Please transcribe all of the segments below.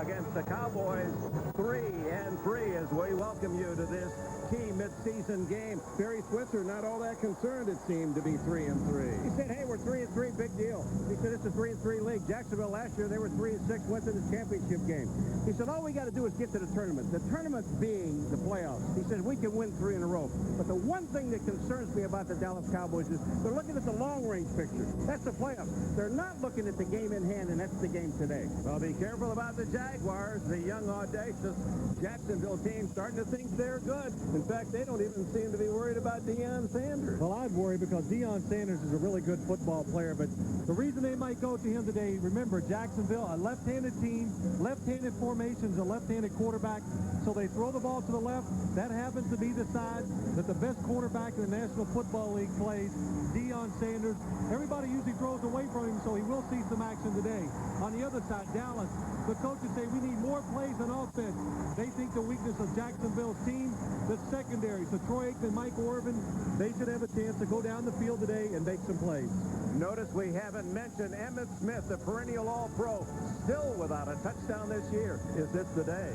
against the Cowboys. 3-3 as we welcome you to this key midseason game. Barry Switzer not all that concerned, it seemed, to be 3-3. He said, hey, we're 3-3, big deal. He said, it's a 3-3 league. Jacksonville last year, they were 3-6, went to the championship game. He said, all we got to do is get to the tournament. The tournament being the playoffs. He said, we can win 3 in a row. But the one thing that concerns me about the Dallas Cowboys is they're looking at the long-range picture. That's the playoffs. They're not looking at the game in hand, and that's the game today. Well, be careful about the Jaguars, the young, audacious Jacksonville team starting to think they're good. In fact, they don't even seem to be worried about Deion Sanders. Well, I'd worry because Deion Sanders is a really good football player, but the reason they might go to him today, remember, Jacksonville, a left-handed team, left-handed formations, a left-handed quarterback, so they throw the ball to the left. That happens to be the side that the best quarterback in the National Football League plays, Deion Sanders. Everybody usually throws away from him, so he will see some action today. On the other side, Dallas, the coaches say we need more plays on offense. They think the weakness of Jacksonville's team, the secondary. So Troy Aikman, Mike Orvin, they should have a chance to go down the field today and make some plays. Notice we haven't mentioned Emmitt Smith, the perennial All-Pro, still without a touchdown this year. Is this the day?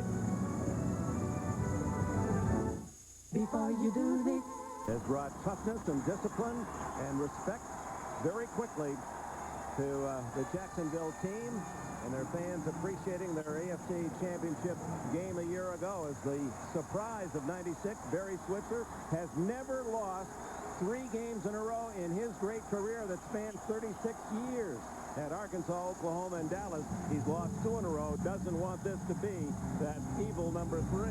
Before you do this, Has brought toughness and discipline and respect very quickly to the Jacksonville team, and their fans appreciating their AFC Championship game a year ago as the surprise of '96. Barry Switzer has never lost 3 games in a row in his great career that spans 36 years. At Arkansas, Oklahoma, and Dallas, he's lost 2 in a row. Doesn't want this to be that evil number 3.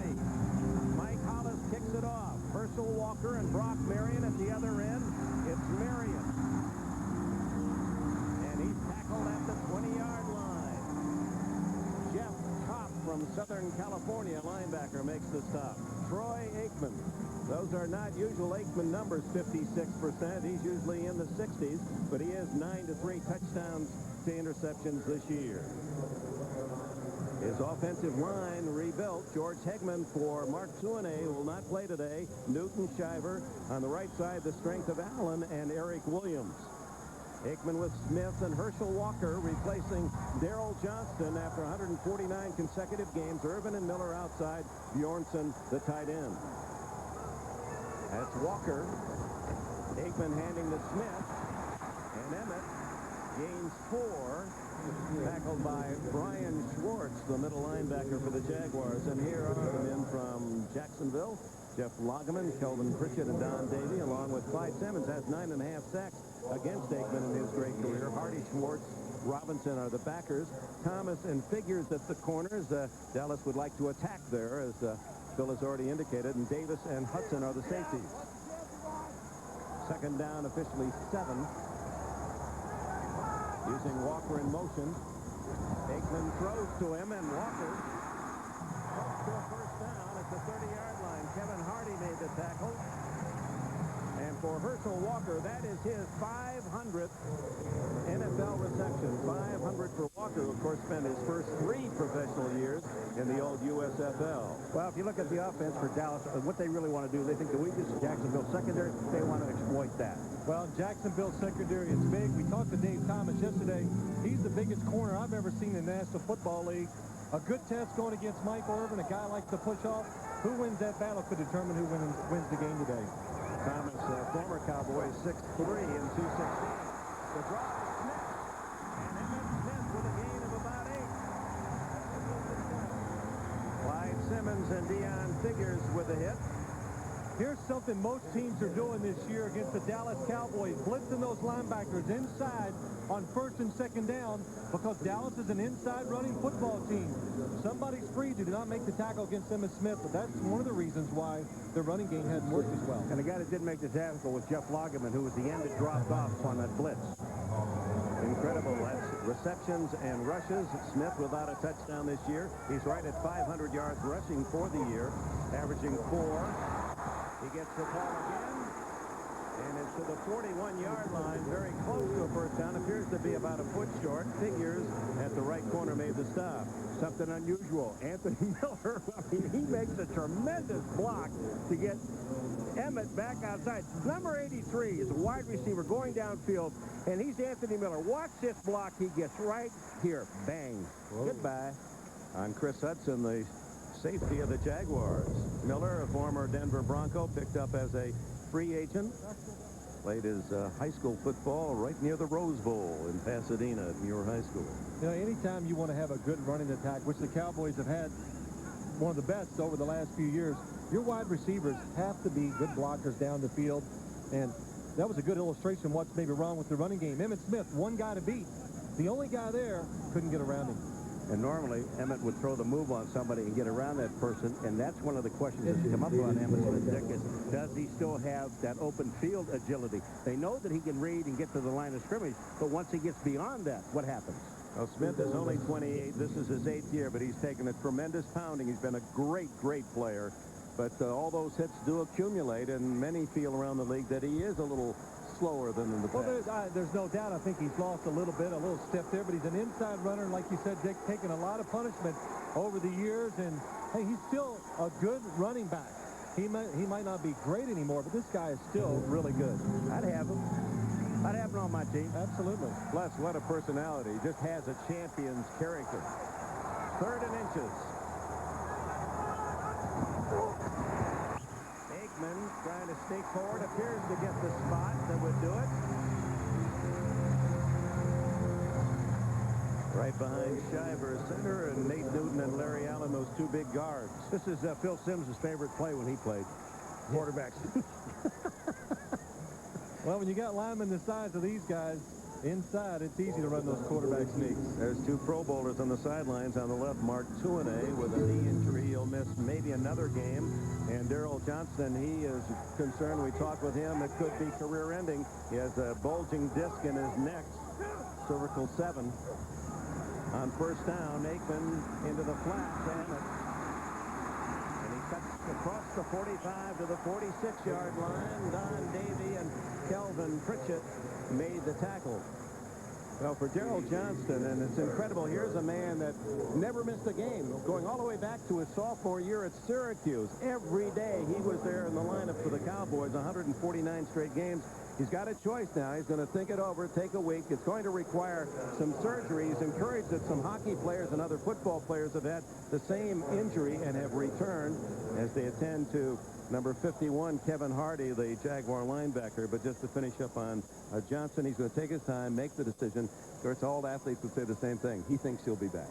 Mike Hollis kicks it off. Herschel Walker and Brock Marion at the other end. It's Marion. And he's tackled at the 20-yard line. Jeff Kopp from Southern California, linebacker, makes the stop. Troy Aikman. Those are not usual Aikman numbers, 56%. He's usually in the 60s, but he has 9-3 touchdowns to interceptions this year. His offensive line rebuilt. George Hegman for Mark Tuanay will not play today. Newton Shiver on the right side, the strength of Allen and Eric Williams. Aikman with Smith and Herschel Walker replacing Darrell Johnston after 149 consecutive games. Irvin and Miller outside. Bjornsson, the tight end. That's Walker. Aikman handing to Smith. And Emmitt gains 4. Tackled by Brian Schwartz, the middle linebacker for the Jaguars. And here are the men from Jacksonville. Jeff Lageman, Kelvin Pritchett, and Don Davey, along with Clyde Simmons, has 9.5 sacks against Aikman in his great career. Hardy, Schwartz, Robinson are the backers. Thomas and Figures at the corners. Dallas would like to attack there, as Phil has already indicated. And Davis and Hudson are the safeties. Second down, officially 7. Using Walker in motion. Aikman throws to him, and Walker to a first down at the 30-yard line. Kevin Hardy made the tackle. And for Herschel Walker, that is his 500th NFL reception. 500 for Walker, who, of course, spent his first 3 professional years in the old USFL. Well, if you look at the offense for Dallas, what they really want to do, they think the weakness of Jacksonville secondary, they want to exploit that. Well, Jacksonville secondary is big. We talked to Dave Thomas yesterday. He's the biggest corner I've ever seen in the National Football League. A good test going against Mike Orvin, a guy likes to push off. Who wins that battle could determine who wins the game today. Thomas, former Cowboy, 6'3" and 216. The draw to Smith. And Emmitt Smith with a gain of about 8. Clyde Simmons and Deion Figures with a hit. Here's something most teams are doing this year against the Dallas Cowboys, blitzing those linebackers inside on first and second down, because Dallas is an inside running football team. Somebody's free to not make the tackle against Emmitt Smith, but that's one of the reasons why the running game hadn't worked as well. And the guy that did make the tackle was Jeff Lageman, who was the end that dropped off on that blitz. Incredible. That's receptions and rushes. Smith without a touchdown this year. He's right at 500 yards rushing for the year, averaging 4. He gets the ball again, and it's to the 41-yard line, very close to a first down. Appears to be about a foot short. Figures at the right corner made the stop. Something unusual. Anthony Miller, I mean, he makes a tremendous block to get Emmitt back outside. Number 83 is a wide receiver going downfield, and he's Anthony Miller. Watch this block he gets right here. Bang. Whoa. Goodbye. On Chris Hudson, the safety of the Jaguars. Miller, a former Denver Bronco, picked up as a free agent. Played his high school football right near the Rose Bowl in Pasadena at Muir High School. You know, anytime you want to have a good running attack, which the Cowboys have had one of the best over the last few years, your wide receivers have to be good blockers down the field. And that was a good illustration of what's maybe wrong with the running game. Emmitt Smith, one guy to beat. The only guy there couldn't get around him. And normally, Emmitt would throw the move on somebody and get around that person, and that's one of the questions that's come up on Emmitt Smith, Dick, is does he still have that open field agility? They know that he can read and get to the line of scrimmage, but once he gets beyond that, what happens? Well, Smith is only 28. This is his 8th year, but he's taken a tremendous pounding. He's been a great player. But all those hits do accumulate, and many feel around the league that he is a little slower than in the past. Well, there's no doubt. I think he's lost a little step there, but he's an inside runner, like you said, Dick, taking a lot of punishment over the years, and hey, he's still a good running back. He might not be great anymore, but this guy is still really good. I'd have him. I'd have him on my team. Absolutely. Plus, what a personality. Just has a champion's character. 3rd and inches. Aikman trying to sneak forward, appears to get the spot that would do it. Right behind Shiver, center, and Nate Newton and Larry Allen, those 2 big guards. This is Phil Simms' favorite play when he played quarterbacks. Well, when you got linemen the size of these guys inside, it's easy to run those quarterback sneaks. There's 2 Pro Bowlers on the sidelines. On the left, Mark Tuinei with a knee injury. He'll miss maybe another game. And Daryl Johnston, he is concerned. We talked with him. It could be career-ending. He has a bulging disc in his neck, cervical 7. On 1st down, Aikman into the flat, and he cuts across the 45 to the 46-yard line. Don Davey and Kelvin Pritchett made the tackle. Well, for Daryl Johnston, and it's incredible, here's a man that never missed a game, going all the way back to his sophomore year at Syracuse. Every day he was there in the lineup for the Cowboys, 149 straight games. He's got a choice now. He's going to think it over, take a week. It's going to require some surgery. He's encouraged that some hockey players and other football players have had the same injury and have returned as they attend to number 51, Kevin Hardy, the Jaguar linebacker. But just to finish up on Johnson, he's going to take his time, make the decision. Of course, all athletes would say the same thing. He thinks he'll be back.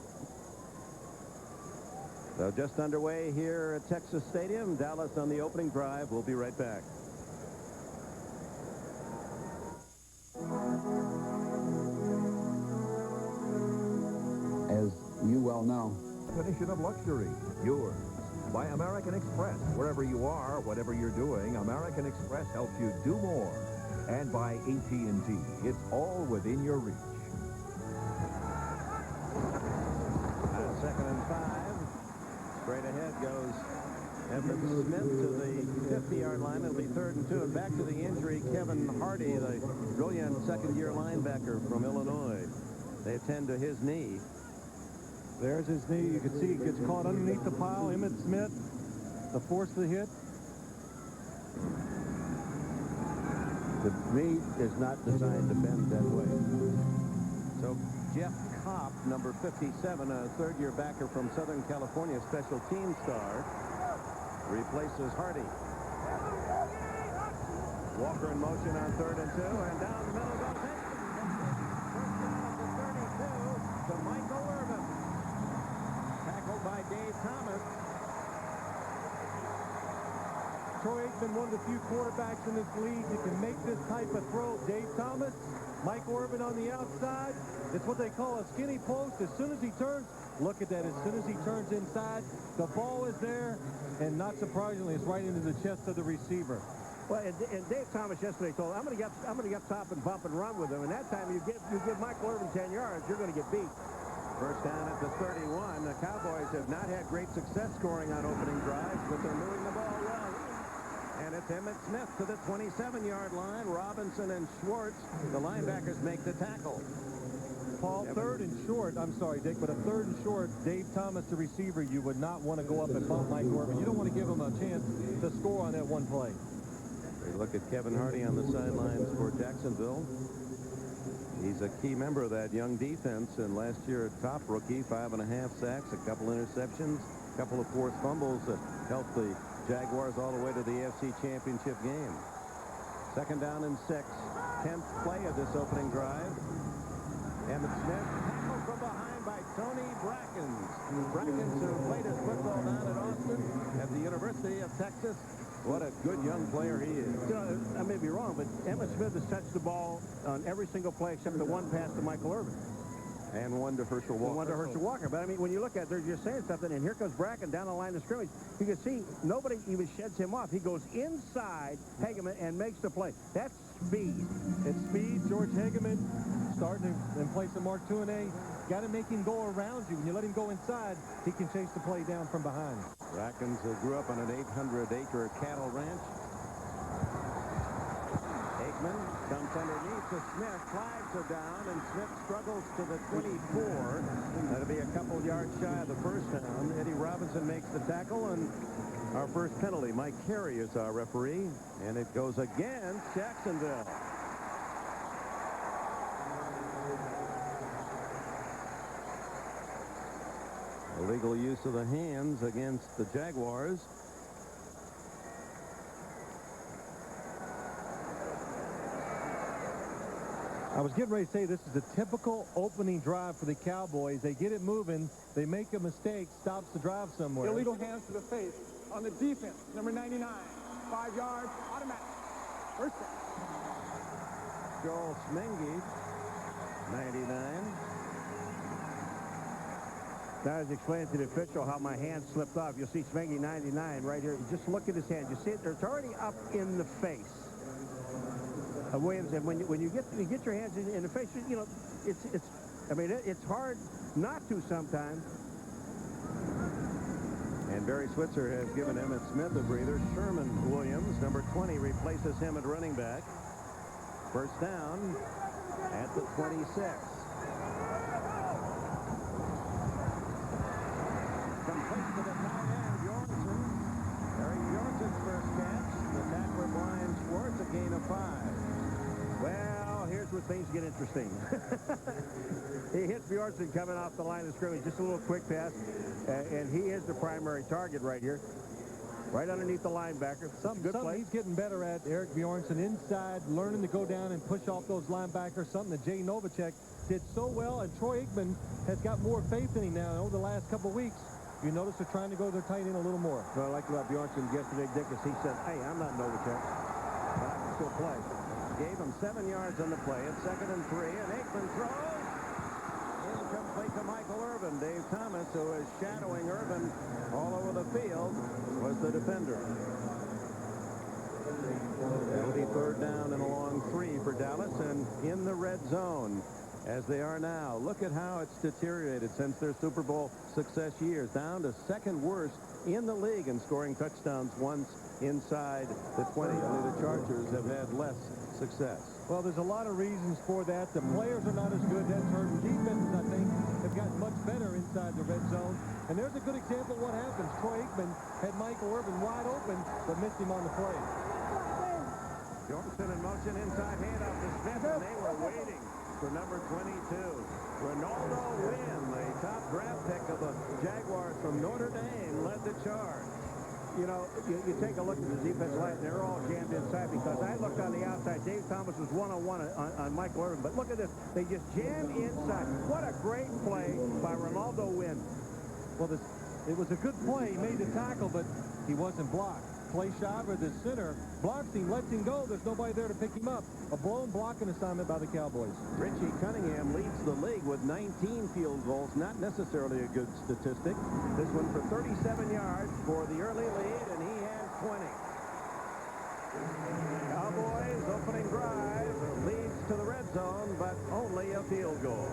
So just underway here at Texas Stadium. Dallas on the opening drive. We'll be right back. As you well know, Definition of luxury, yours. By American Express. Wherever you are, whatever you're doing, American Express helps you do more. And by AT&T, it's all within your reach. 2nd and 5. Straight ahead goes Emmitt Smith to the 50-yard line. It'll be 3rd and 2. And back to the injury, Kevin Hardy, the brilliant 2nd-year linebacker from Illinois. They attend to his knee. There's his knee. You can see he gets caught underneath the pile. Emmitt Smith, the force of the hit. The knee is not designed to bend that way. So Jeff Kopp, number 57, a 3rd-year backer from Southern California, special team star, replaces Hardy. Walker in motion on 3rd and 2, and down the middle goes Aikman. First down at the 32 to Michael Irvin. Tackled by Dave Thomas. Troy Aikman, one of the few quarterbacks in this league that can make this type of throw. Dave Thomas, Mike Irvin on the outside. It's what they call a skinny post. As soon as he turns, look at that. As soon as he turns inside, the ball is there, and not surprisingly, it's right into the chest of the receiver. Well, and Dave Thomas yesterday told, I'm going to get top and bump and run with him. And that time you give Michael Irvin 10 yards, you're going to get beat. First down at the 31. The Cowboys have not had great success scoring on opening drives, but they're moving the ball well. And it's Emmitt Smith to the 27-yard line. Robinson and Schwartz, the linebackers, make the tackle. Paul, 3rd and short. I'm sorry, Dick, but a 3rd and short, Dave Thomas, the receiver, you would not want to go up and bump Mike Irvin. You don't want to give him a chance to score on that one play. We look at Kevin Hardy on the sidelines for Jacksonville. He's a key member of that young defense, and last year a top rookie, 5.5 sacks, a couple interceptions, a couple of forced fumbles that helped the Jaguars all the way to the AFC Championship game. 2nd down and 6. 10th play of this opening drive. Emmitt Smith tackled from behind by Tony Brackens. Brackens, who played his football down at Austin at the University of Texas. What a good young player he is. You know, I may be wrong, but Emmitt Smith has touched the ball on every single play except the one pass to Michael Irvin. And one to Herschel Walker. One to Herschel Walker. But, I mean, when you look at it, they're just saying something, and here comes Bracken down the line of scrimmage. You can see nobody even sheds him off. He goes inside Hageman and makes the play. That's speed. It's speed. George Hageman starting in place of Mark Tuinei. Got to make him go around you. When you let him go inside, he can chase the play down from behind. Brackens grew up on an 800-acre cattle ranch. Aikman comes underneath to Smith, flags are down, and Smith struggles to the 24. That'll be a couple yards shy of the first down. Eddie Robinson makes the tackle, and our first penalty. Mike Carey is our referee, and it goes against Jacksonville. Illegal use of the hands against the Jaguars. I was getting ready to say this is a typical opening drive for the Cowboys. They get it moving. They make a mistake, stops the drive somewhere. Illegal hands to the face on the defense, number 99. 5 yards, automatic. First down. Joel Smengi, 99. Now, I was explaining to the official how my hand slipped off. You'll see Smengi 99 right here. Just look at his hand. You see it? It's already up in the face of Williams. And when you get your hands in the face, you know, it's hard not to sometimes. And Barry Switzer has given Emmitt Smith a breather. Sherman Williams, number 20, replaces him at running back. First down at the 26. Complete to the tight end, Bjornsson. Eric Bjornsson's first catch. The tackler, Brian Schwartz, a gain of 5. Well, here's where things get interesting. He hits Bjornsson coming off the line of scrimmage. Just a little quick pass. And he is the primary target right here. Right underneath the linebacker. Good play. He's getting better at, Eric Bjornsson, inside, learning to go down and push off those linebackers, something that Jay Novacek did so well, and Troy Aikman has got more faith in him now over the last couple of weeks. You notice they're trying to go their tight end a little more. What I liked about Bjornsson yesterday, Dick, is he said, hey, I'm not Novacek, but I can still play. Gave him 7 yards on the play. It's 2nd and 3, and Aikman throws. Incomplete to Michael Irvin. Dave Thomas, who is shadowing Irvin all over the field, was the defender. It'll be 3rd down and a long 3 for Dallas, and in the red zone as they are now. Look at how it's deteriorated since their Super Bowl success years, down to 2nd worst in the league in scoring touchdowns once inside the 20. Only the Chargers have had less success. Well, there's a lot of reasons for that. The players are not as good. That's hurt. Defenses, I think, have gotten much better inside the red zone. And there's a good example of what happens. Troy Aikman had Michael Irvin wide open, but missed him on the play. Jorgensen in motion, inside handoff to Smith, and they were waiting for number 22. Ronaldo Wynn, the top draft pick of the Jaguars from Notre Dame, led the charge. You know, you take a look at the defensive line, they're all jammed inside because I looked on the outside. Dave Thomas was one-on-one on Michael Irvin. But look at this. They just jam inside. What a great play by Ronaldo Wynn. Well, it was a good play. He made the tackle, but he wasn't blocked. Clay Shiver, the center, blocks him, lets him go. There's nobody there to pick him up. A blown blocking assignment by the Cowboys. Richie Cunningham leads the league with 19 field goals. Not necessarily a good statistic. This one for 37 yards for the early lead, and he has 20. Cowboys opening drive leads to the red zone, but only a field goal.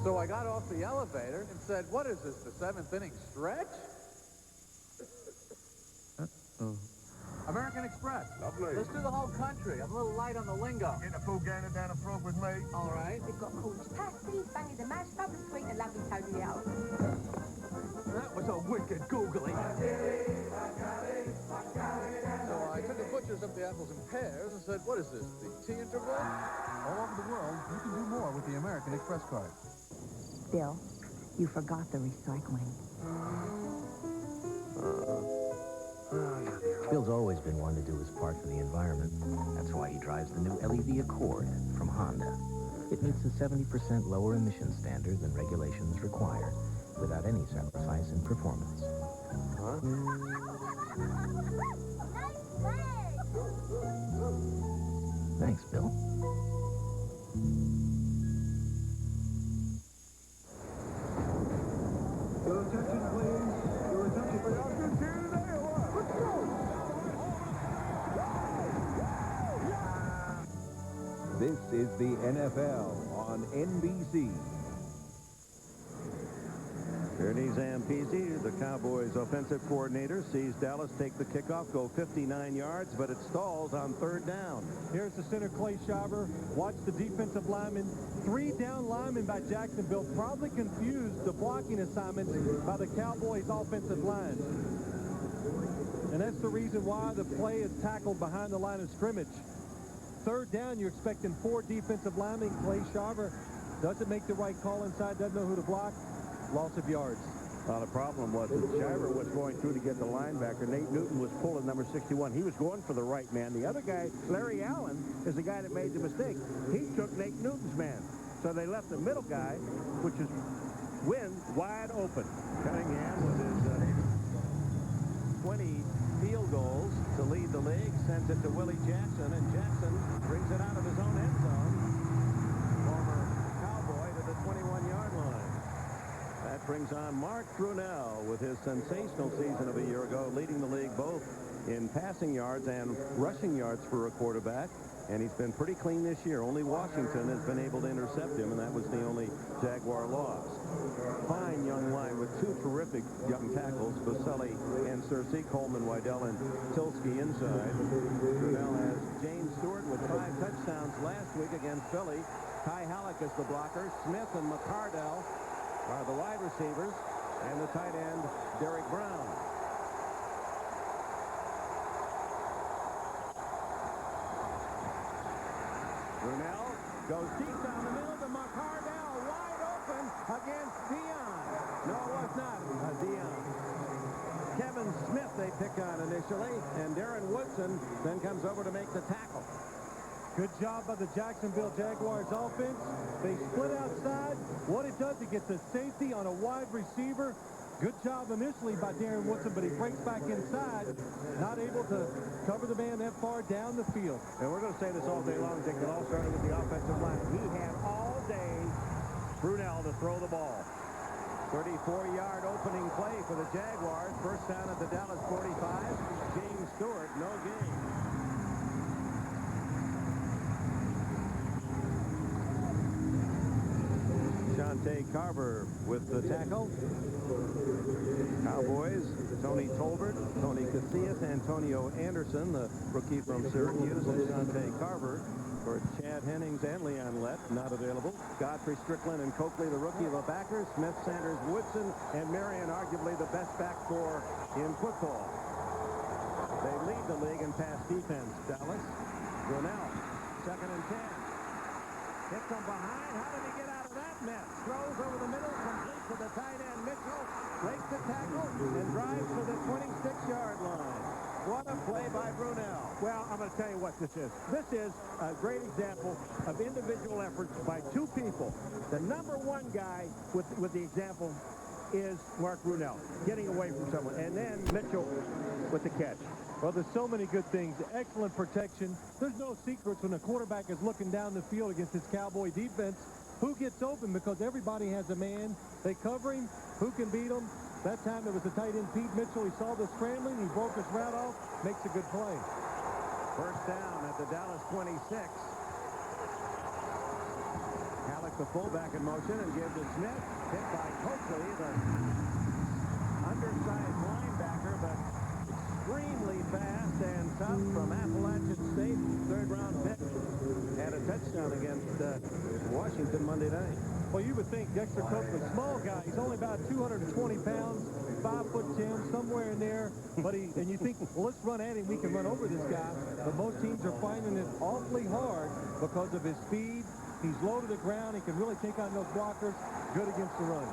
So I got off the elevator and said, what is this, the 7th inning stretch? American Express. Lovely. Let's do the whole country. I'm a little light on the lingo. Getting a full gander down the throat with me. All right. We've got Cornish pasties, banging the mashed, bubbly sweet, and lovely toady out. That was a wicked googly. So I took the butchers up the apples in pears and said, what is this, the tea interval? All over the world, you can do more with the American Express card. Bill, you forgot the recycling. Bill's always been one to do his part for the environment. That's why he drives the new LED Accord from Honda. It meets a 70% lower emission standard than regulations require, without any sacrifice in performance. Huh? Thanks, Bill. Your attention, please. Your attention, please. Y'all good here today or what? Let's go! This is the NFL on NBC. Ernie Zampese, the Cowboys offensive coordinator, sees Dallas take the kickoff, go 59 yards, but it stalls on third down. Here's the center, Clay Schreiber. Watch the defensive lineman. 3 down linemen by Jacksonville. Probably confused the blocking assignments by the Cowboys offensive line. And that's the reason why the play is tackled behind the line of scrimmage. Third down, you're expecting 4 defensive linemen. Clay Schreiber doesn't make the right call inside, doesn't know who to block. Loss of yards. Well, the problem was that Schreiber was going through to get the linebacker. Nate Newton was pulling number 61. He was going for the right man. The other guy, Larry Allen, is the guy that made the mistake. He took Nate Newton's man. So they left the middle guy, which is Wynn, wide open. Cunningham with his 20 field goals to lead the league, sends it to Willie Jackson, and Jackson brings it out of his own end zone. Former Cowboy to the 21-yard line. That brings on Mark Brunell with his sensational season of a year ago, leading the league both in passing yards and rushing yards for a quarterback. And he's been pretty clean this year. Only Washington has been able to intercept him, and that was the only Jaguar loss. Fine young line with 2 terrific young tackles, Baselli and Searcy, Coleman, Wydell, and Tilsky inside. Brunell has James Stewart with 5 touchdowns last week against Philly. Ty Halleck is the blocker. Smith and McCardell are the wide receivers, and the tight end, Derek Brown. Brunell goes deep down the middle to McCardell, wide open against Dion. No, it was not Dion. Kevin Smith they pick on initially, and Darren Woodson then comes over to make the tackle. Good job by the Jacksonville Jaguars offense. They split outside. What it does, it gets a safety on a wide receiver. Good job initially by Darren Woodson, but he breaks back inside. Not able to cover the man that far down the field. And we're going to say this all day long, Dick. It all started with the offensive line. He had all day Brunell to throw the ball. 34-yard opening play for the Jaguars. First down at the Dallas 45. James Stewart, no gain. Shante Carver with the tackle. Cowboys, Tony Tolbert, Tony Casillas, Antonio Anderson, the rookie from Syracuse, and Shante Carver for Chad Hennings and Leon Lett, not available. Godfrey Strickland and Coakley, the rookie of the backers. Smith, Sanders, Woodson, and Marion, arguably the best back four in football. They lead the league in pass defense. Dallas, Brunell, 2nd and 10. Hit from behind. How did he get out of that mess? Throws over the middle, complete to the tight end. Mitchell breaks the tackle and drives to the 26-yard line. What a play by Brunell. Well, I'm going to tell you what this is. This is a great example of individual efforts by 2 people. The number 1 guy with the example is Mark Brunell, getting away from someone. And then Mitchell with the catch. Well, there's so many good things. Excellent protection. There's no secrets when the quarterback is looking down the field against his Cowboy defense. Who gets open? Because everybody has a man. They cover him. Who can beat him? That time it was the tight end Pete Mitchell. He saw the scrambling. He broke his route off. Makes a good play. First down at the Dallas 26. Halleck, the fullback, in motion and gives to Smith. Hit by Coakley, the undersized linebacker, but extremely fast and tough from Appalachian State. 3rd-round pick. Had a touchdown against Washington Monday night. Well, you would think Dexter Copeland, small guy, he's only about 220 pounds, 5'10", somewhere in there. But and you think, well, let's run at him. We can run over this guy. But most teams are finding it awfully hard because of his speed. He's low to the ground. He can really take on those blockers. Good against the run.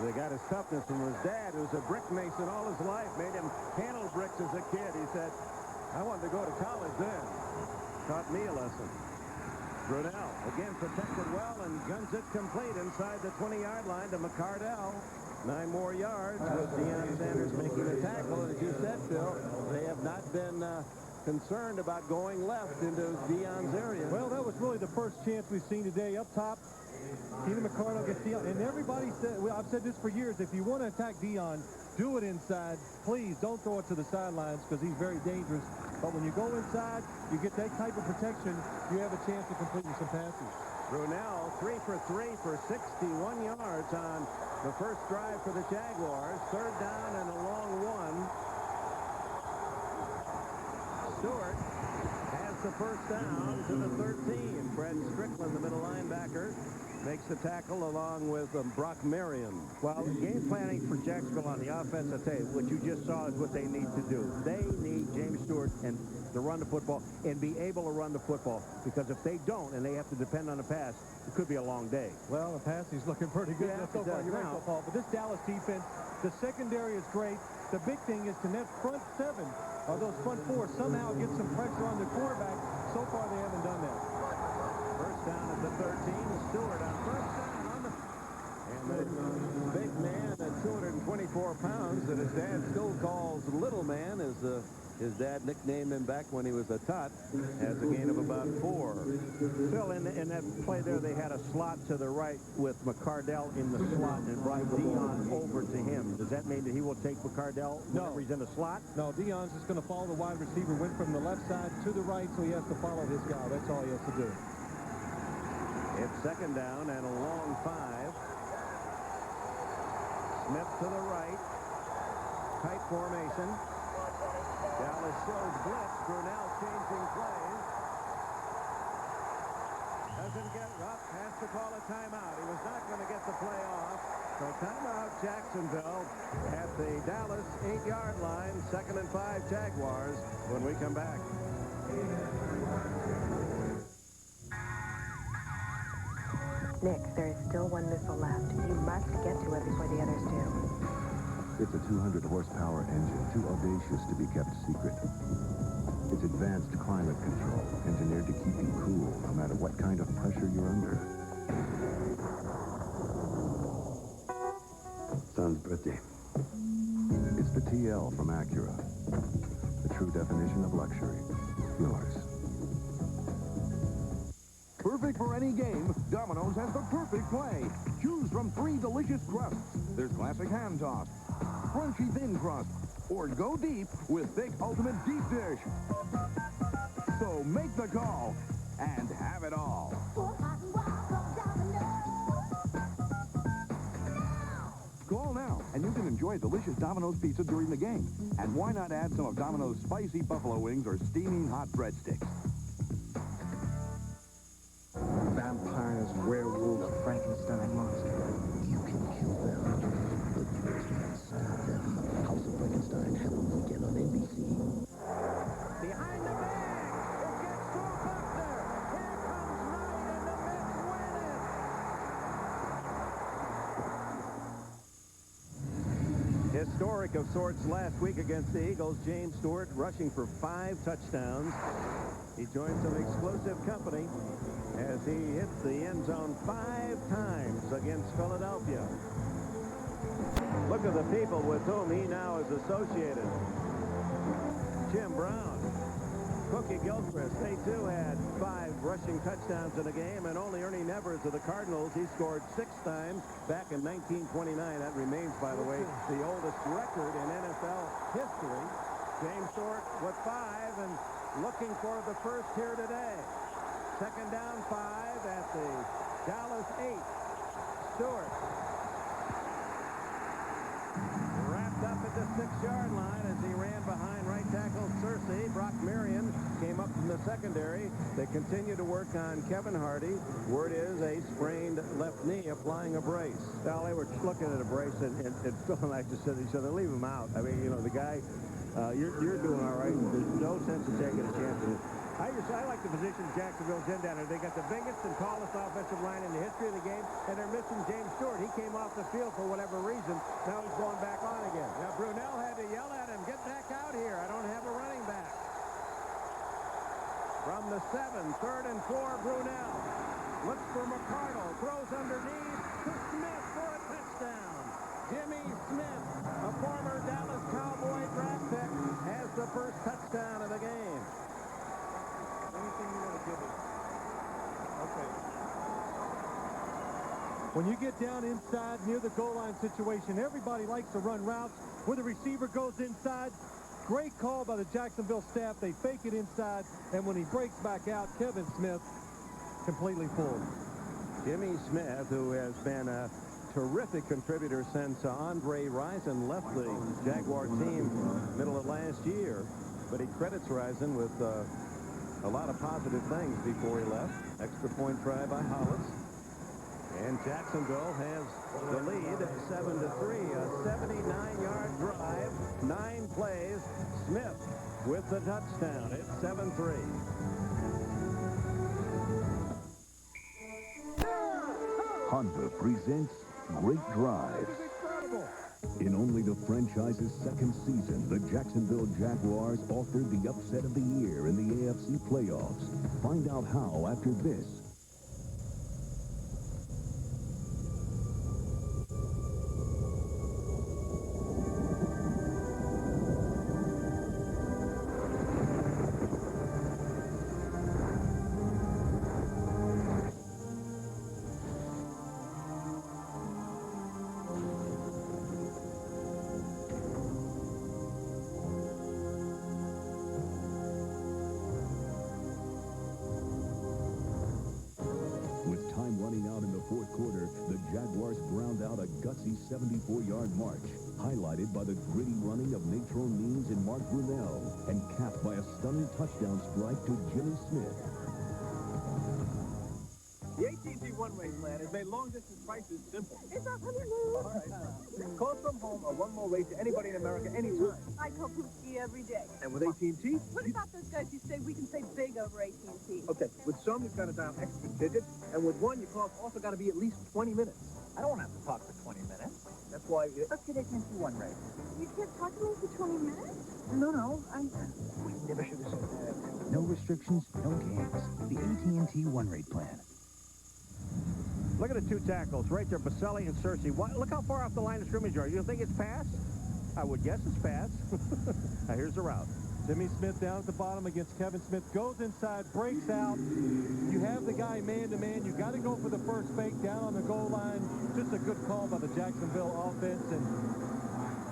They got his toughness from his dad, who's a brick mason all his life. Made him handle bricks as a kid. He said, I wanted to go to college then. Taught me a lesson. Brunell again protected well and guns it complete inside the 20-yard line to McCardell. 9 more yards with Deion Sanders making the tackle. As you said, Phil, they have not been concerned about going left into Deion's area. Well, that was really the first chance we've seen today. Up top, Keenan McCardell gets Deion. And everybody said, well, I've said this for years, if you want to attack Deion, do it inside. Please don't throw it to the sidelines because he's very dangerous. But when you go inside, you get that type of protection, you have a chance of completing some passes. Brunell 3 for 3 for 61 yards on the first drive for the Jaguars. 3rd down and a long one. Stewart has the first down to the 13. Brett Strickland, the middle linebacker, makes the tackle along with Brock Marion. Well, game planning for Jacksonville on the offense, I tell you, what you just saw is what they need to do. They need James Stewart and to run the football and be able to run the football, because if they don't and they have to depend on the pass, it could be a long day. Well, the passing's looking pretty good so far. You're right, Paul. But this Dallas defense, the secondary is great. The big thing is to net front 7 or those front 4 somehow get some pressure on the quarterback. So far, they haven't done that. First down at the 13. Stewart on first down. And the big man at 224 pounds that his dad still calls Little Man is his dad nicknamed him back when he was a tot, has a gain of about 4. Phil, in that play there, they had a slot to the right with McCardell in the slot and brought Deion over to him. Does that mean that he will take McCardell whenever he's in the slot? No, Deion's just going to follow the wide receiver. Went from the left side to the right, so he has to follow his guy. That's all he has to do. It's 2nd down and a long 5. Smith to the right. Tight formation. Dallas shows blitz. Brunell changing plays. Doesn't get up. Has to call a timeout. He was not going to get the play off. So timeout Jacksonville at the Dallas 8-yard line. 2nd and 5 Jaguars when we come back. Nick, there is still one missile left. You must get to it before the others do. It's a 200-horsepower engine, too audacious to be kept secret. It's advanced climate control, engineered to keep you cool no matter what kind of pressure you're under. Son's birthday. It's the TL from Acura. The true definition of luxury. Yours. Perfect for any game, Domino's has the perfect play. Choose from 3 delicious crusts. There's classic hand toss, crunchy thin crust, or go deep with thick ultimate deep dish. So make the call and have it all. Call now, and you can enjoy delicious Domino's pizza during the game. And why not add some of Domino's spicy buffalo wings or steaming hot breadsticks? Vampires, werewolves, Frankenstein monster. You can kill them, but you can't stop them. House of Frankenstein happens again on NBC. Behind the bag. It gets to a buster. Here comes Knight, and the Mets win it. Historic of sorts last week against the Eagles. James Stewart rushing for 5 touchdowns. He joined some explosive company as he hits the end zone 5 times against Philadelphia. Look at the people with whom he now is associated. Jim Brown, Cookie Gilchrist, they too had 5 rushing touchdowns in a game, and only Ernie Nevers of the Cardinals, he scored 6 times back in 1929. That remains, by the way, the oldest record in NFL history. James Stewart with 5 and looking for the first here today. 2nd down 5 at the Dallas 8. Stewart wrapped up at the 6-yard line as he ran behind right tackle Cersei. Brock Marion came up from the secondary. They continue to work on Kevin Hardy. Word is a sprained left knee, applying a brace. Well, they were looking at a brace, and Phil and I just said to each other, leave him out. I mean, you know, the guy, you're doing all right. There's no sense in taking a chance. I like the position Jacksonville's in down there. They got the biggest and tallest offensive line in the history of the game, and they're missing James Stewart. He came off the field for whatever reason. Now he's going back on again. Now, Brunell had to yell at him, get back out here. I don't have a running back. From the 7, 3rd and 4, Brunell. Looks for McCardell. Throws underneath to Smith for a touchdown. Jimmy Smith, a former Dallas Cowboy draft pick, has the first touchdown of the game. Anything you want to give it. Okay. When you get down inside near the goal line situation, everybody likes to run routes where the receiver goes inside. Great call by the Jacksonville staff. They fake it inside, and when he breaks back out, Kevin Smith completely fooled. Jimmy Smith, who has been a terrific contributor since Andre Rison left the Jaguar team middle of last year, but he credits Rison with a lot of positive things before he left. Extra point try by Hollis. And Jacksonville has the lead at 7-3. A 79-yard drive, 9 plays. Smith with the touchdown. It's 7-3. Honda presents Great Drives. In only the franchise's second season, the Jacksonville Jaguars offered the upset of the year in the AFC playoffs. Find out how after this. Fourth quarter, the Jaguars ground out a gutsy 74-yard march, highlighted by the gritty running of Natron Means and Mark Brunell, and capped by a stunning touchdown strike to Jimmy Smith. The AT&T one-way plan has made long-distance prices simple. It's a honeymoon. All right. Call from home a one-more rate to anybody in America anytime. I call Pookie every day. And with AT&T? What about those guys who say we can say big over AT&T? Okay, with some, you've got to dial extra digits, and with one, your call's also got to be at least 20 minutes. I don't have to talk for 20 minutes. That's why... Let's get AT&T one rate. You can't talk to me for 20 minutes? No, we never should have said that. No restrictions, no games. The AT&T one-rate plan. Look at the 2 tackles right there, Baselli and Cersei. Look how far off the line of scrimmage you are. You think it's pass? I would guess it's pass. Now, here's the route. Jimmy Smith down at the bottom against Kevin Smith. Goes inside, breaks out. You have the guy man-to-man. You got to go for the first fake down on the goal line. Just a good call by the Jacksonville offense. And,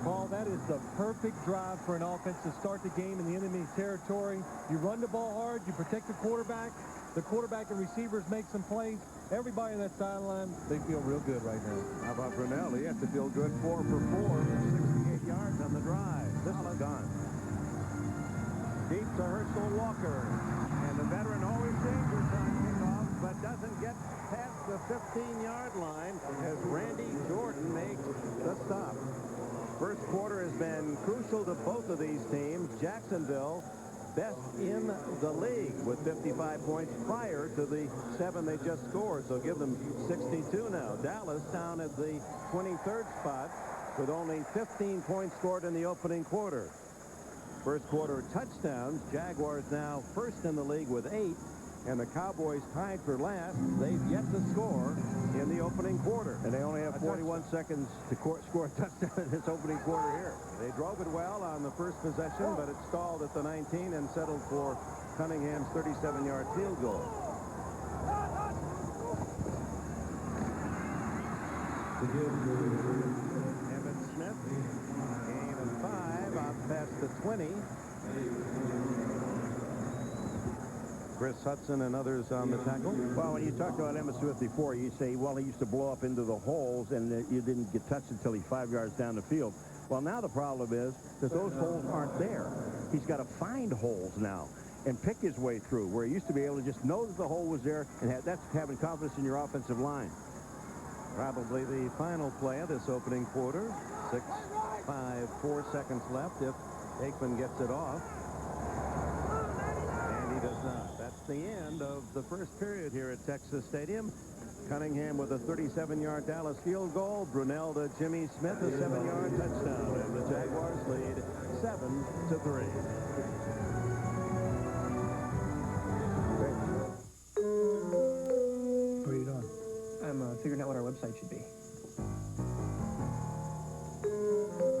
Paul, that is the perfect drive for an offense to start the game in the enemy territory. You run the ball hard. You protect the quarterback. The quarterback and receivers make some plays. Everybody in that sideline, they feel real good right now. How about Brunell? He has to feel good. 4 for 4, 68 yards on the drive. This is done. Deep to Herschel Walker. And the veteran always dangerous on kickoff, but doesn't get past the 15-yard line as Randy Jordan makes the stop. First quarter has been crucial to both of these teams. Jacksonville best in the league with 55 points prior to the 7 they just scored. So give them 62 now. Dallas down at the 23rd spot with only 15 points scored in the opening quarter. First quarter touchdowns. Jaguars now first in the league with 8. And the Cowboys tied for last. They've yet to score in the opening quarter. And they only have 41 seconds to score a touchdown in this opening quarter here. They drove it well on the first possession, but it stalled at the 19 and settled for Cunningham's 37-yard field goal. Emmitt Smith, gain of 5 out past the 20. Chris Hudson and others on the tackle. Well, when you talked about Emmitt Smith before, you say, well, he used to blow up into the holes, and you didn't get touched until he's 5 yards down the field. Well, now the problem is that those holes aren't there. He's got to find holes now. and pick his way through, where he used to be able to just know that the hole was there, and that's having confidence in your offensive line. Probably the final play of this opening quarter. 4 seconds left if Aikman gets it off. And he does not. That's the end of the first period here at Texas Stadium. Cunningham with a 37-yard Dallas field goal. Brunell to Jimmy Smith, a 7-yard touchdown. And the Jaguars lead 7-3. What are you doing? I'm figuring out what our website should be.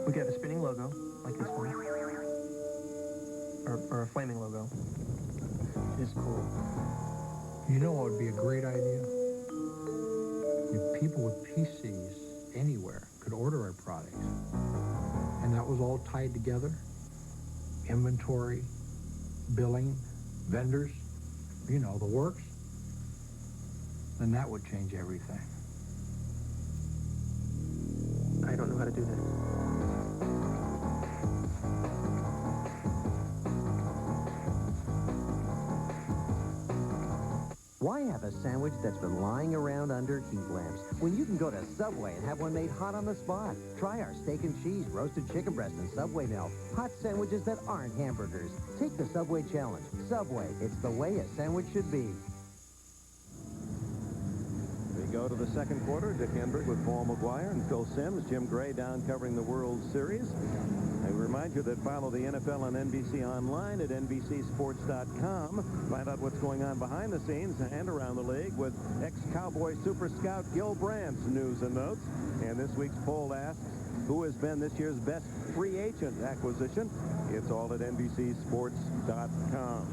We could have a spinning logo, like this one. Or a flaming logo. It's cool. You know what would be a great idea? If people with PCs anywhere could order our products, and that was all tied together, inventory, billing, vendors, you know, the works, then that would change everything. I don't know how to do that. Why have a sandwich that's been lying around under heat lamps when you can go to Subway and have one made hot on the spot? Try our steak and cheese, roasted chicken breast, and Subway milk. Hot sandwiches that aren't hamburgers. Take the Subway challenge. Subway, it's the way a sandwich should be. We go to the second quarter. Dick Enberg with Paul McGuire and Phil Simms. Jim Gray down covering the World Series. I remind you that follow the NFL on NBC Online at NBCSports.com. Find out what's going on behind the scenes and around the league with ex-Cowboy super scout Gil Brandt's news and notes. And this week's poll asks, who has been this year's best free agent acquisition? It's all at NBCSports.com.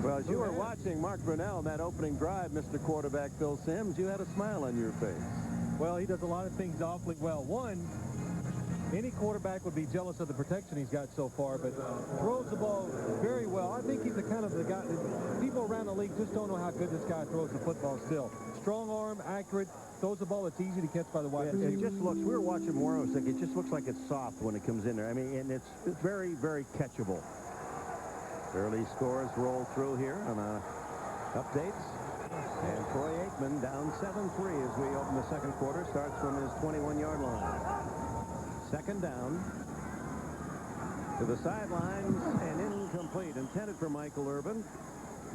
Well, as you were watching Mark Brunell in that opening drive, Mr. Quarterback Phil Simms, you had a smile on your face. Well, he does a lot of things awfully well. One, any quarterback would be jealous of the protection he's got so far, but throws the ball very well. I think he's the kind of the guy, people around the league just don't know how good this guy throws the football still. Strong arm, accurate, throws the ball that's easy to catch by the wide receiver. It just looks, we were watching more, I was thinking, it just looks like it's soft when it comes in there. I mean, and it's very, very catchable. Early scores roll through here on updates. And Troy Aikman down 7-3 as we open the second quarter. Starts from his 21-yard line. Second down. To the sidelines and incomplete. Intended for Michael Irvin.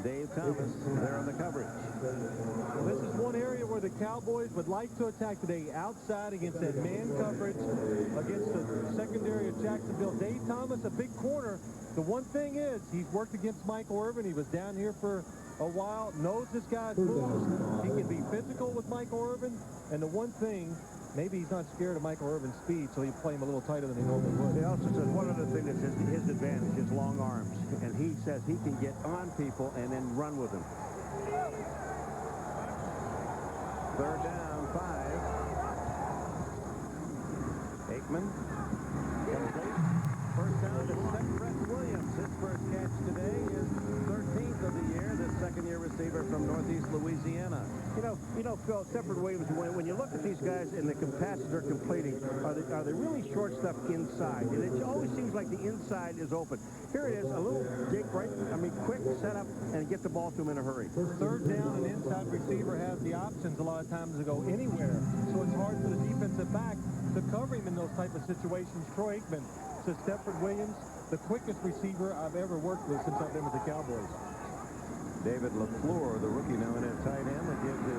Dave Thomas there on the coverage. Well, this is one area where the Cowboys would like to attack today. Outside against that man coverage against the secondary of Jacksonville. Dave Thomas, a big corner. The one thing is, he's worked against Michael Irvin. He was down here for a while, knows this guy's moves. He can be physical with Michael Irvin. And the one thing, maybe he's not scared of Michael Irvin's speed, so he'll play him a little tighter than he normally would. He also says one other thing that's his advantage is long arms. And he says he can get on people and then run with them. Third down, 5. Aikman. Complete. First down to Brett Williams. His first catch today is 13th of the year. This second-year receiver from Northeast Louisiana. You know, Phil, Shepard Williams, when you look at these guys and the passes they're completing, are they really short stuff inside? And it always seems like the inside is open. Here it is, a little dig right, quick setup and get the ball to him in a hurry. Third down, an inside receiver has the options a lot of times to go anywhere. So it's hard for the defensive back to cover him in those type of situations. Troy Aikman says Shepard Williams, the quickest receiver I've ever worked with since I've been with the Cowboys. David LaFleur, the rookie now in at tight end, that gives to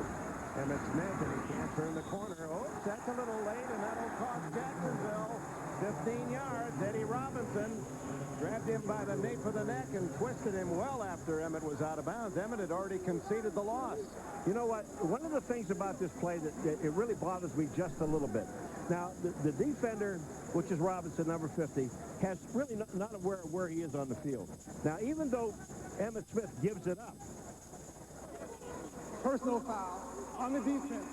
Emmitt Smith, and he can't turn the corner. Oh, that's a little late, and that'll cost Jacksonville 15 yards. Eddie Robinson grabbed him by the nape of the neck and twisted him well after Emmitt was out of bounds. Emmitt had already conceded the loss. You know what? One of the things about this play that it really bothers me just a little bit. Now, the defender, which is Robinson, number 50, has really not aware of where he is on the field. Now, even though Emmitt Smith gives it up. Personal foul on the defense.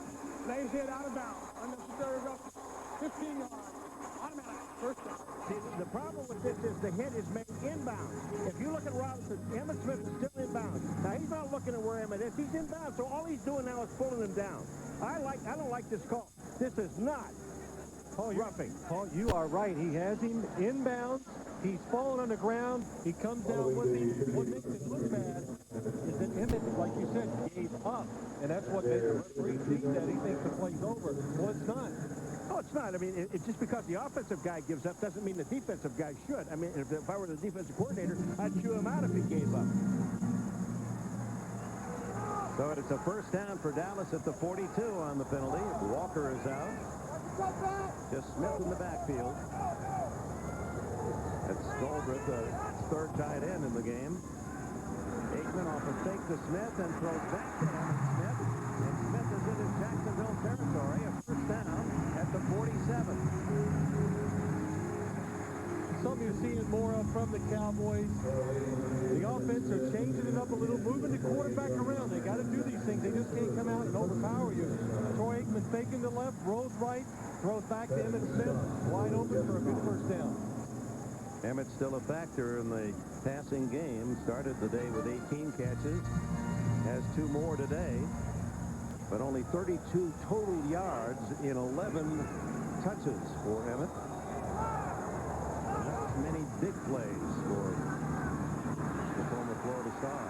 They hit out of bounds. Unnecessary roughness. 15 yards. Automatic. First down. See, the problem with this is the hit is made inbounds. If you look at Robinson, Emmitt Smith is still inbounds. Now, he's not looking at where Emmitt is. He's inbounds, so all he's doing now is pulling him down. I don't like this call. This is not roughing. Paul, you are right. He has him inbounds. He's fallen on the ground. He comes down with him. What makes it look bad is that Emmitt, like you said, gave up. And that's what made the referee think that he thinks the play's over. Well, it's not. Oh, it's not. I mean, it's just because the offensive guy gives up doesn't mean the defensive guy should. I mean, if I were the defensive coordinator, I'd chew him out if he gave up. So it's a first down for Dallas at the 42 on the penalty. Walker is out. Just Smith in the backfield. That's Goldberg, the third tight end in the game. Aikman off a fake to Smith and throws back to Emmitt Smith. And Smith is in his Jacksonville territory. A first down at the 47. Something you're seeing more of from the Cowboys. The offense are changing it up a little, moving the quarterback around. They got to do these things. They just can't come out and overpower you. Troy Aikman faking the left, rolls right, throws back to Emmitt Smith, wide open for a good first down. Emmitt still a factor in the passing game. Started the day with 18 catches. Has 2 more today. But only 32 total yards in 11 touches for Emmitt. Not many big plays for the former Florida Star.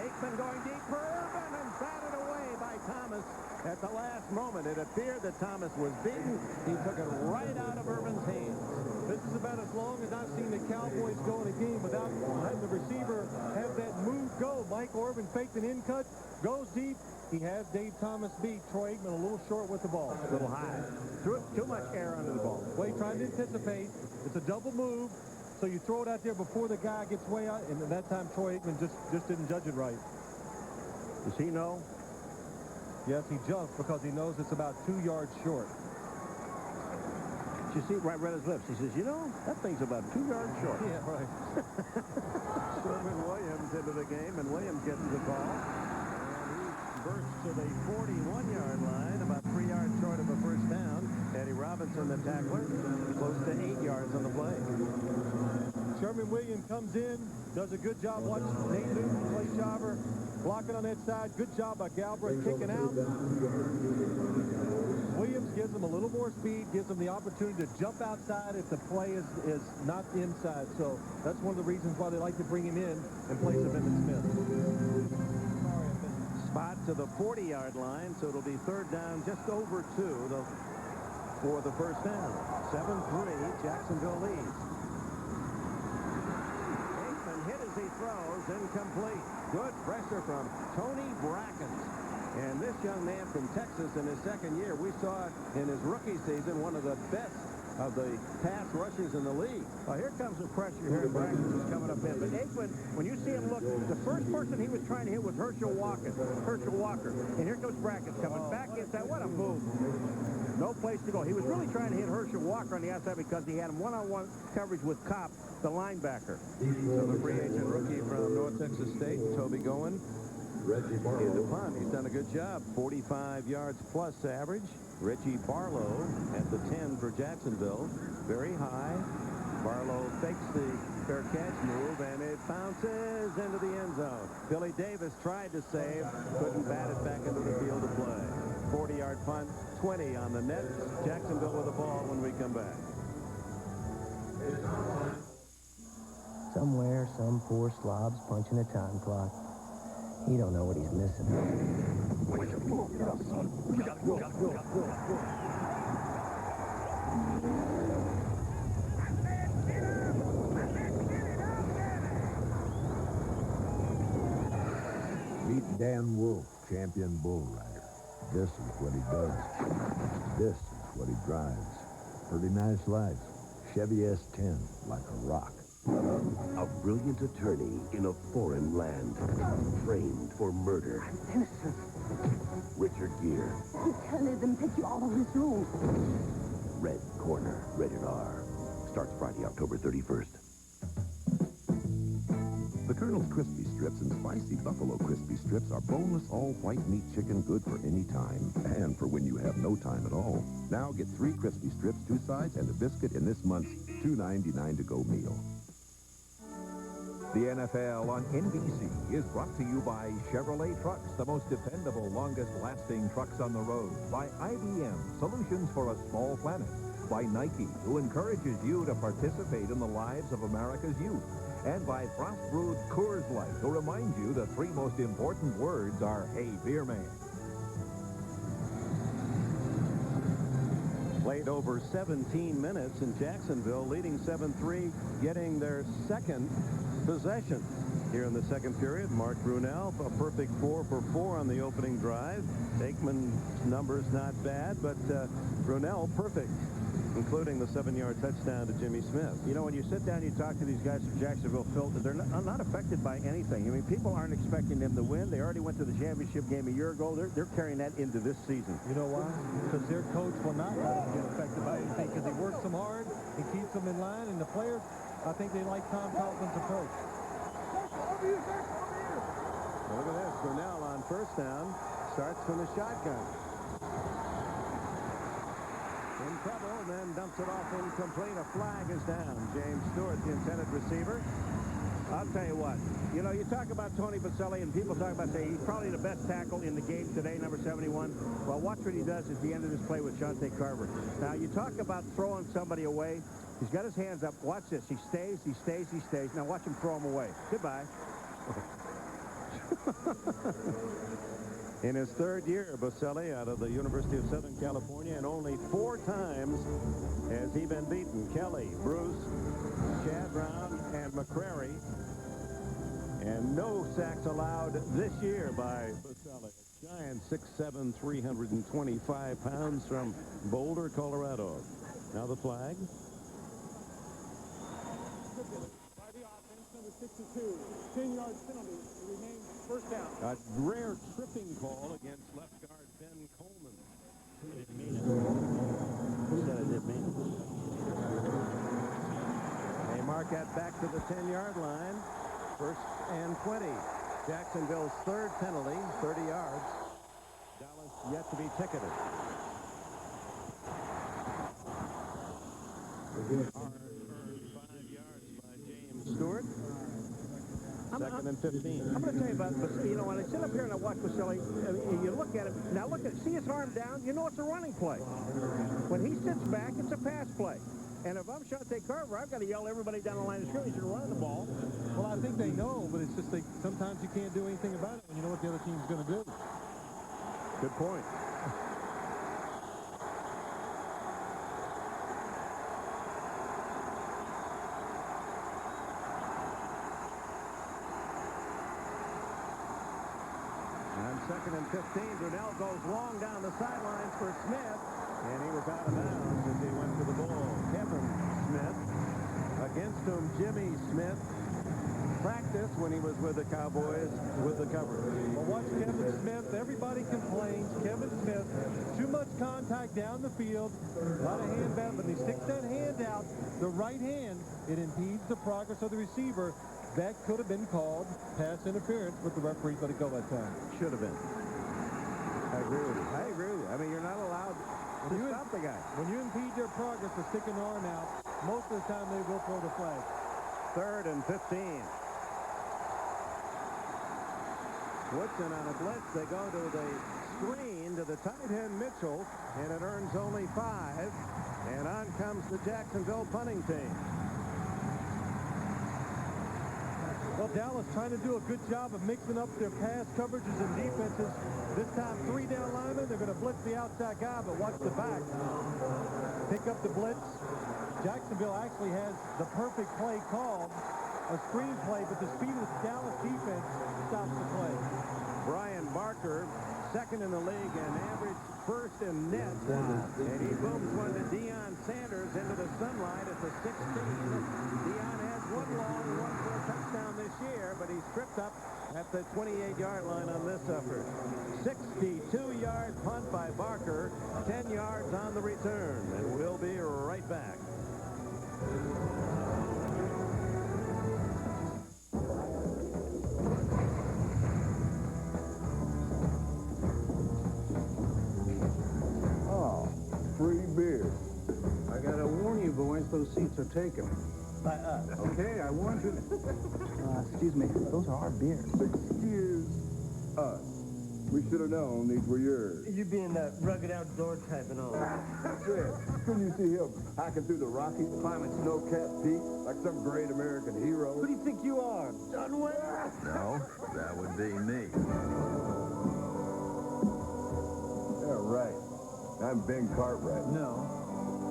Aikman going deep for Urban and batted away by Thomas at the last moment. It appeared that Thomas was beaten. He took it right out of Urban's hands. This is about as long as I've seen the Cowboys go in a game without letting the receiver have that move go. Mike Orban faked an in-cut, goes deep. He has Dave Thomas beat. Troy Aikman a little short with the ball. A little high. Threw too much air under the ball. Well, he tried to anticipate. It's a double move, so you throw it out there before the guy gets way out, and at that time Troy Aikman just didn't judge it right. Does he know? Yes, he jumped because he knows it's about 2 yards short. You see, right his lips. He says, you know, that thing's about 2 yards short. Yeah, right. Sherman Williams into the game, and Williams gets the call. And he bursts to the 41-yard line, about 3 yards short of a first down. Eddie Robinson, the tackler, close to 8 yards on the play. Sherman Williams comes in, does a good job. Watch Nate Newton play jobber, blocking on that side. Good job by Galbraith kicking out. Williams gives him a little more speed, gives him the opportunity to jump outside if the play is not inside. So that's one of the reasons why they like to bring him in place of Emmitt Smith. Spot to the 40-yard line, so it'll be third down, just over 2 for the first down. 7-3, Jacksonville leads. Aikman hit as he throws, incomplete. Good pressure from Tony Brackens. And this young man from Texas in his second year, we saw it in his rookie season, one of the best of the pass rushers in the league. Well, here comes the pressure here. Brackens is coming up in. But Aikman, when you see him look, the first person he was trying to hit was Herschel Walker. And here comes Brackens coming back inside. What a move. No place to go. He was really trying to hit Herschel Walker on the outside because he had him one-on-one coverage with Kopp, the linebacker. So the free agent rookie from North Texas State, Toby Goen, in the punt. He's done a good job. 45 yards plus average. Reggie Barlow at the 10 for Jacksonville. Very high. Barlow fakes the fair catch move, and it bounces into the end zone. Billy Davis tried to save, couldn't bat it back into the field of play. 40-yard punt, 20 on the net. Jacksonville with the ball when we come back. Somewhere, some poor slob's punching a time clock. He don't know what he's missing. Meet Dan Wolf, champion bull rider. This is what he does. This is what he drives. Pretty nice life. Chevy S10, like a rock. A brilliant attorney in a foreign land, framed for murder. I'm innocent. Richard Gere. You tell them take you out of his room. Red Corner, rated R. Starts Friday, October 31st. The Colonel's Crispy Strips and Spicy Buffalo Crispy Strips are boneless, all-white meat chicken, good for any time, and for when you have no time at all. Now get 3 crispy strips, 2 sides, and a biscuit in this month's $2.99 to-go meal. The NFL on NBC is brought to you by Chevrolet Trucks, the most dependable, longest-lasting trucks on the road. By IBM, solutions for a small planet. by Nike, who encourages you to participate in the lives of America's youth. And by Frost Brewed Coors Light, who reminds you the three most important words are, hey, beer man. Played over 17 minutes in Jacksonville, leading 7-3, getting their second possession. Here in the second period, Mark Brunell, a perfect 4 for 4 on the opening drive. Aikman's numbers not bad, but Brunell perfect, including the 7-yard touchdown to Jimmy Smith. You know, when you sit down and you talk to these guys from Jacksonville, Phil, they're not affected by anything. I mean, people aren't expecting them to win. They already went to the championship game a year ago. They're carrying that into this season. You know why? Because their coach will not let them get affected by anything, because he works them hard, he keeps them in line, and the players, I think they like Tom Coughlin's approach. Look at this. Brunell on first down. Starts from the shotgun. In trouble, and then dumps it off incomplete. A flag is down. James Stewart, the intended receiver. I'll tell you what. You know, you talk about Tony Baselli, and people talk about saying he's probably the best tackle in the game today, number 71. Well, watch what he does at the end of this play with Shante Carver. Now, you talk about throwing somebody away. He's got his hands up. Watch this. He stays, he stays, he stays. Now watch him throw him away. Goodbye. In his third year, Baselli out of the University of Southern California, and only 4 times has he been beaten. Kelly, Bruce, Chad Brown, and McCrary. And no sacks allowed this year by Baselli. A giant 6'7", 325 pounds from Boulder, Colorado. Now the flag. By the offense, number 62, 10-yard penalty. It remains first down. A rare tripping call against left guard Ben Coleman. Who said it didn't mean it? They mark that back to the 10-yard line. First and 20. Jacksonville's third penalty, 30 yards. Dallas yet to be ticketed. Earned 5 yards by James Stewart. Second and 15. I'm going to tell you about, you know, when I sit up here and I watch Baselli, you look at him. Now look at, see his arm down? You know it's a running play. When he sits back, it's a pass play. And if I'm Shante Carver, I've got to yell everybody down the line of scrimmage and run the ball. Well, I think they know, but it's just sometimes you can't do anything about it when you know what the other team's going to do. Good point. On second and 15, Brunell goes long down the sidelines for Smith. And he was out of bounds as he went to the ball. Kevin Smith. Against whom Jimmy Smith practiced when he was with the Cowboys with the cover. Well, watch Kevin Smith. Everybody complains. Kevin Smith, too much contact down the field. A lot of hand battle, but he sticks that hand out, the right hand. It impedes the progress of the receiver. That could have been called pass interference, but the referee let it go that time. Should have been. I agree with you. I agree with you. I mean, you're not allowed to stop the guy. When you impede their progress for sticking an arm out, most of the time they will throw the flag. Third and 15. Woodson on a blitz. They go to the screen to the tight end Mitchell, and it earns only 5. And on comes the Jacksonville punting team. Well, Dallas trying to do a good job of mixing up their pass coverages and defenses. This time, 3 down linemen. They're going to blitz the outside guy, but watch the back. Pick up the blitz. Jacksonville actually has the perfect play called, a screen play, but the speed of the Dallas defense stops the play. Brian Barker, second in the league and average first in net. And he booms one to Deion Sanders into the sunlight at the 16. Deion has one long one for a touchdown this year, but he's tripped up at the 28-yard line on this effort. 62-yard punt by Barker, 10 yards on the return, and we'll be right back. Free beer. I gotta warn you, boys, those seats are taken. By us. Okay, I warned you. Excuse me, those are our beers. Excuse us. We should have known these were yours. You being that rugged outdoor type and all. Fred, couldn't you see him hiking through the Rockies, climbing snow-capped peaks like some great American hero? Who do you think you are, John Wayne? No, that would be me. Yeah, right. I'm Ben Cartwright. No,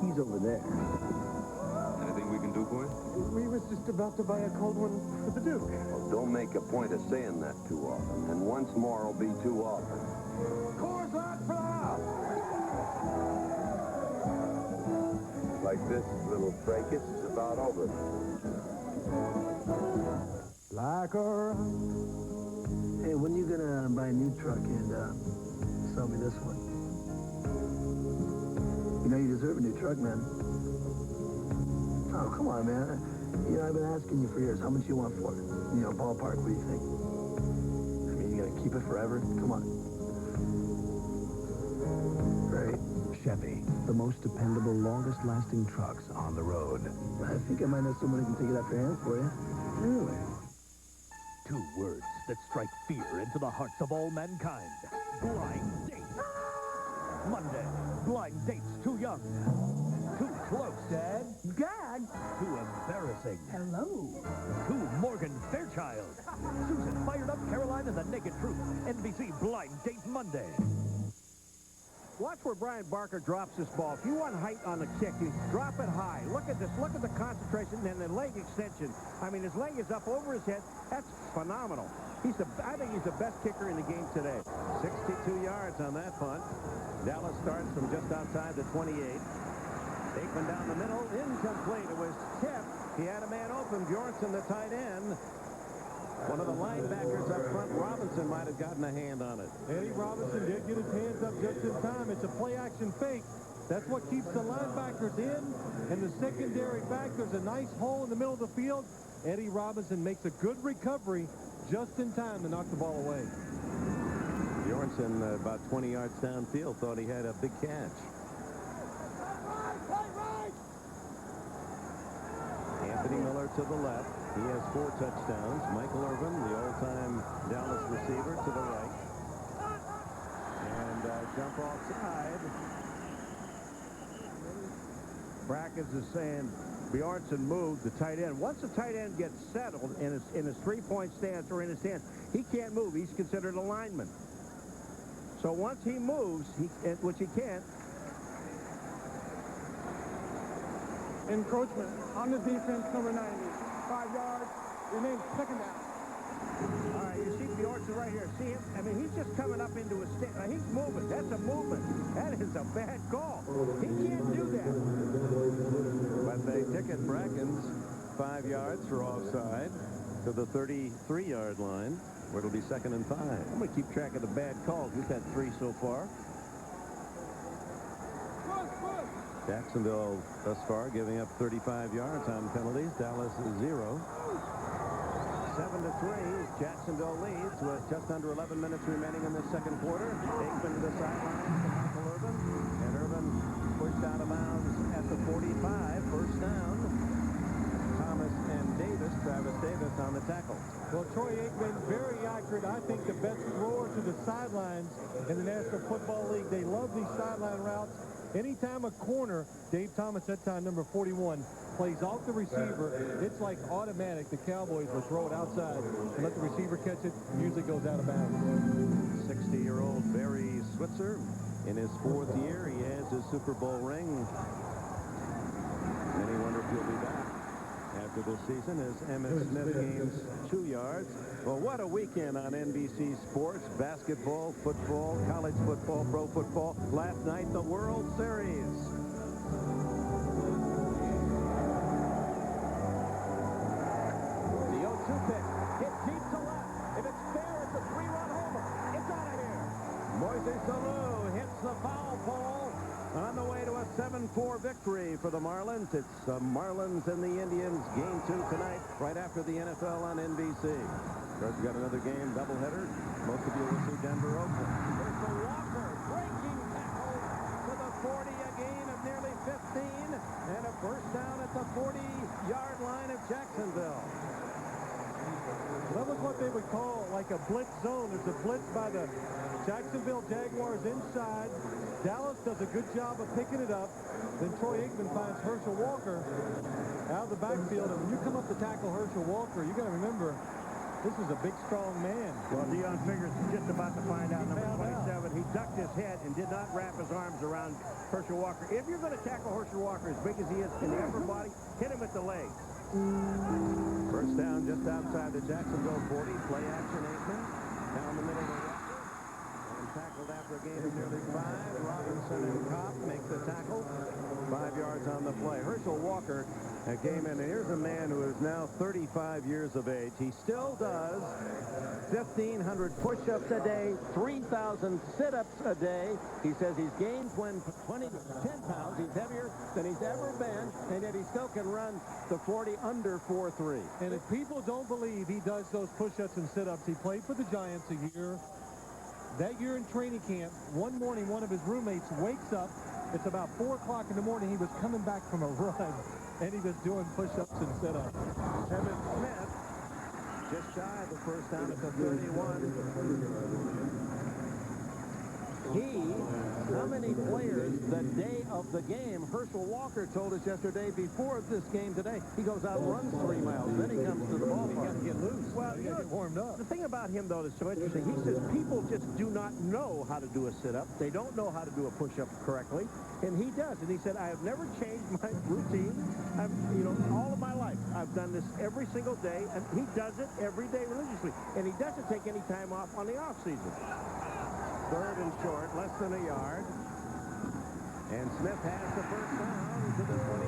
he's over there. Anything we can do for you? We was just about to buy a cold one for the Duke. Well, don't make a point of saying that too often. And once more will be too often. Coors Light for the house! Like this little fracas is about over. Like a... Hey, when you gonna buy a new truck and sell me this one? You know you deserve a new truck, man. Oh, come on, man. You know, I've been asking you for years, how much you want for it? You know, ballpark, what do you think? I mean, you gonna keep it forever? Come on. Right. Chevy, the most dependable, longest-lasting trucks on the road. I think I might know someone who can take it off your hands for you. Really? Two words that strike fear into the hearts of all mankind. Blind date. Monday, blind dates too young. Too close, Dad. Dad? Too embarrassing. Hello. Too Morgan Fairchild. Susan fired up Caroline and the Naked Truth. NBC Blind Date Monday. Watch where Brian Barker drops this ball. If you want height on the kick, you drop it high. Look at this. Look at the concentration and the leg extension. I mean, his leg is up over his head. That's phenomenal. I think he's the best kicker in the game today. 62 yards on that punt. Dallas starts from just outside the 28. Aikman down the middle, incomplete. It was tipped. He had a man open. Bjornsson, the tight end. One of the linebackers up front, Robinson, might have gotten a hand on it. Eddie Robinson did get his hands up just in time. It's a play-action fake. That's what keeps the linebackers in. And the secondary back, there's a nice hole in the middle of the field. Eddie Robinson makes a good recovery just in time to knock the ball away. Bjornsson, about 20 yards downfield, thought he had a big catch. Anthony Miller to the left. He has 4 touchdowns. Michael Irvin, the all-time Dallas receiver, to the right. And jump offside. Brackens is saying Bjornsson moved the tight end. Once the tight end gets settled in his three-point stance or in his stance, he can't move. He's considered a lineman. So once he moves, which he can't. Encroachment on the defense, number 90. 5 yards, remains second down. All right, you see Bjornsson right here. See him? I mean, he's just coming up into his stance. He's moving. That's a movement. That is a bad call. He can't do that. But they ticket Brackens 5 yards for offside to the 33-yard line, where it'll be 2nd and 5. I'm going to keep track of the bad calls. We've had 3 so far. Jacksonville thus far giving up 35 yards on penalties. Dallas is 0. 7-3. Jacksonville leads with just under 11 minutes remaining in the second quarter. Aikman to the sideline to Michael Irvin. And Irvin pushed out of bounds at the 45. First down. Thomas and Davis, Travis Davis on the tackle. Well, Troy Aikman, very accurate. I think the best thrower to the sidelines in the National Football League. They love these sideline routes. Anytime a corner, Dave Thomas, that time number 41, plays off the receiver, it's like automatic. The Cowboys will throw it outside and let the receiver catch it. Usually goes out of bounds. 60-year-old Barry Switzer in his 4th year. He has his Super Bowl ring. Many wonder if he'll be back after this season as Emmitt Smith gains 2 yards. Well, what a weekend on NBC Sports. Basketball, football, college football, pro football. Last night, the World Series. The 0-2 pitch. Hit deep to left. If it's fair, it's a 3-run homer. It's out of here. Moises Alou hits the foul pole on the way to a 7-4 victory for the Marlins. It's the Marlins and the Indians, game 2 tonight, right after the NFL on NBC. Of course, we've got another game, doubleheader. Most of you will see Denver, Oakland. Herschel Walker, breaking tackle to the 40, a gain of nearly 15, and a first down at the 40-yard line of Jacksonville. That was what they would call like a blitz zone. There's a blitz by the Jacksonville Jaguars inside. Dallas does a good job of picking it up. Then Troy Aikman finds Herschel Walker out of the backfield. And when you come up to tackle Herschel Walker, you got to remember, this is a big, strong man. Well, Deion figures just about to find out. Number 27, he ducked his head and did not wrap his arms around Herschel Walker. If you're going to tackle Herschel Walker as big as he is in the upper body, hit him at the legs. First down just outside the Jacksonville 40. Play action, Aikman. Down the middle of the roster. And tackled after a gain of nearly 5. Robinson and Kopp make the tackle. 5 yards on the play. Herschel Walker came in. And here's a man who is now 35 years of age. He still does 1,500 push-ups a day, 3,000 sit-ups a day. He says he's gained 10 pounds. He's heavier than he's ever been, and yet he still can run the 40 under 4.3. And if people don't believe he does those push-ups and sit-ups, he played for the Giants a year. That year in training camp, one morning, one of his roommates wakes up. It's about 4 o'clock in the morning. He was coming back from a run, and he was doing push-ups and sit-ups. Emmitt Smith just shy of the first down at the 31. How many players the day of the game? Herschel Walker told us yesterday before this game today, he goes out and runs 3 miles. Then he comes to the ballpark. He got to get loose. Well, you got to get warmed up. The thing about him, though, that's so interesting, he says people just do not know how to do a sit-up. They don't know how to do a push-up correctly, and he does. And he said, I have never changed my routine. All of my life, I've done this every single day, and he does it every day religiously. And he doesn't take any time off on the off-season. Third and short, less than a yard. And Smith has the first down to the 29.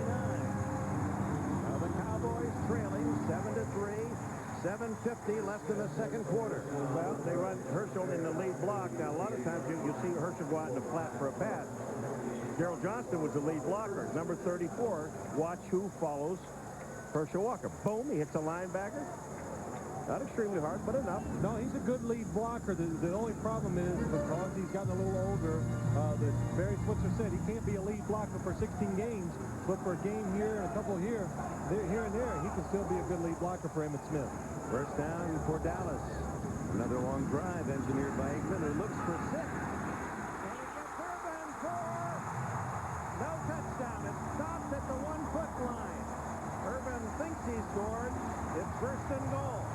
Now the Cowboys trailing 7-3. 7:50 left in the second quarter. Well, they run Herschel in the lead block. Now, a lot of times you'll see Herschel go out in the flat for a pass. Gerald Johnston was the lead blocker. Number 34, watch who follows Herschel Walker. Boom, he hits a linebacker. Not extremely hard, but enough. No, he's a good lead blocker. The only problem is because he's gotten a little older, that Barry Switzer said he can't be a lead blocker for 16 games, but for a game here and a couple here and there, he can still be a good lead blocker for Emmitt Smith. First down for Dallas. Another long drive engineered by Aikman, who looks for 6. And it gets Urban for no touchdown. It stops at the 1-foot line. Urban thinks he scored. It's first and goal.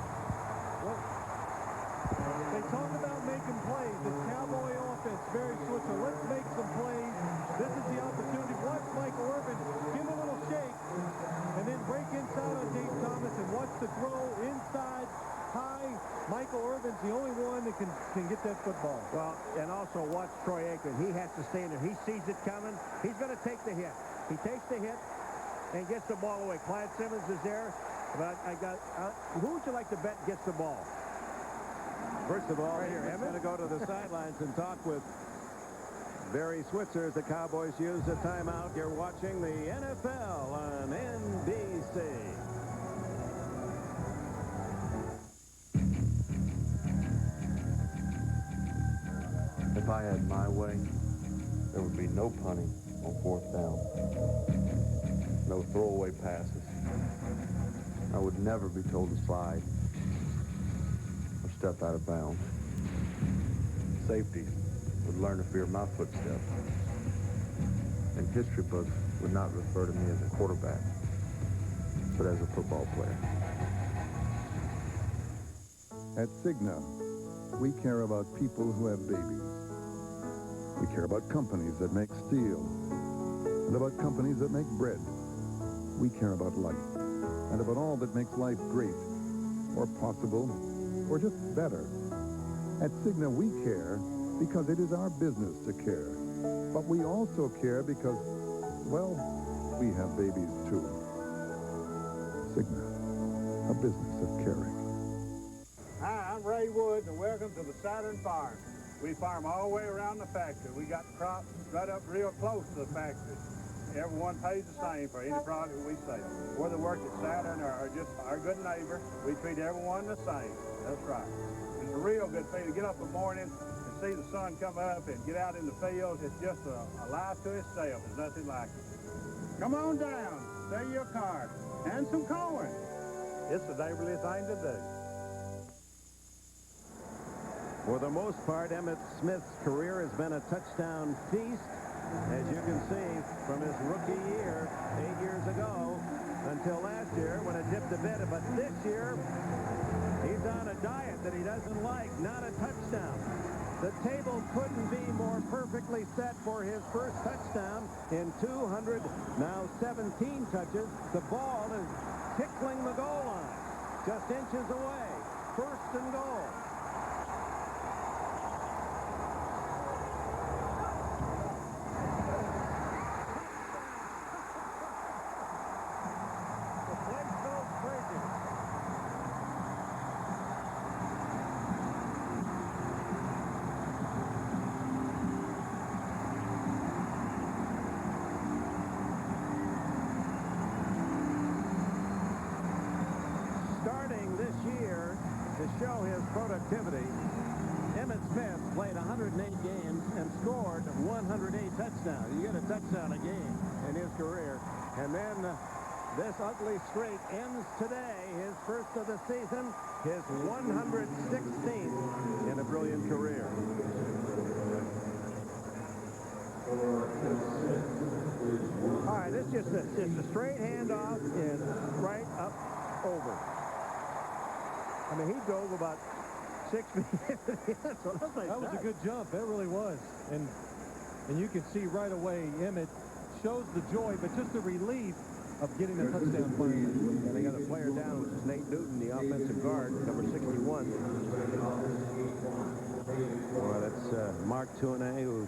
Well, they talk about making plays. The Cowboy offense, Barry Switzer, let's make some plays. This is the opportunity. Watch Michael Irvin give him a little shake and then break inside on Dave Thomas and watch the throw inside high. Michael Irvin's the only one that can get that football. Well, and also watch Troy Aikman. He has to stand there. He sees it coming. He's going to take the hit. He takes the hit and gets the ball away. Clyde Simmons is there. But who would you like to bet gets the ball? First of all, right here, he's going to go to the sidelines and talk with Barry Switzer as the Cowboys use a timeout. You're watching the NFL on NBC. If I had my way, there would be no punting on 4th down. No throwaway passes. I would never be told to slide or step out of bounds. Safeties would learn to fear my footsteps. And history books would not refer to me as a quarterback, but as a football player. At Cigna, we care about people who have babies. We care about companies that make steel and about companies that make bread. We care about life and about all that makes life great or possible or just better. At Cigna, we care because it is our business to care. But we also care because, well, we have babies too. Cigna, a business of caring. Hi, I'm Ray Woods, and welcome to the Saturn Farm. We farm all the way around the factory. We got the crops right up real close to the factory. Everyone pays the same for any product we sell. Whether they work at Saturn or just our good neighbor, we treat everyone the same. That's right. It's a real good thing to get up in the morning and see the sun come up and get out in the fields. It's just a life to itself. There's nothing like it. Come on down, sell your car, and some corn. It's a neighborly thing to do. For the most part, Emmitt Smith's career has been a touchdown feast, as you can see from his rookie year 8 years ago until last year when it dipped a bit. But this year, he's on a diet that he doesn't like, not a touchdown. The table couldn't be more perfectly set for his first touchdown in 217 touches. The ball is tickling the goal line, just inches away. First and goal. To show his productivity, Emmitt Smith played 108 games and scored 108 touchdowns. You get a touchdown a game in his career. And then this ugly streak ends today, his first of the season, his 116th in a brilliant career. All right, this is just a straight handoff and right up over. I mean, he dove about 6 feet into the end zone. That was a good jump. That really was. And you can see right away, Emmitt shows the joy, but just the relief of getting the touchdown finally. And they got a player down, which is Nate Newton, the offensive guard, number 61. Well, that's Mark Tournay, who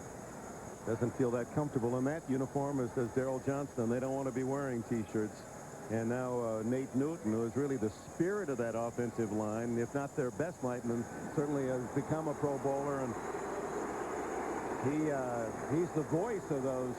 doesn't feel that comfortable in that uniform, as does Daryl Johnston. They don't want to be wearing T-shirts. And now Nate Newton, who is really the spirit of that offensive line, if not their best lineman, certainly has become a Pro Bowler, and he's the voice of those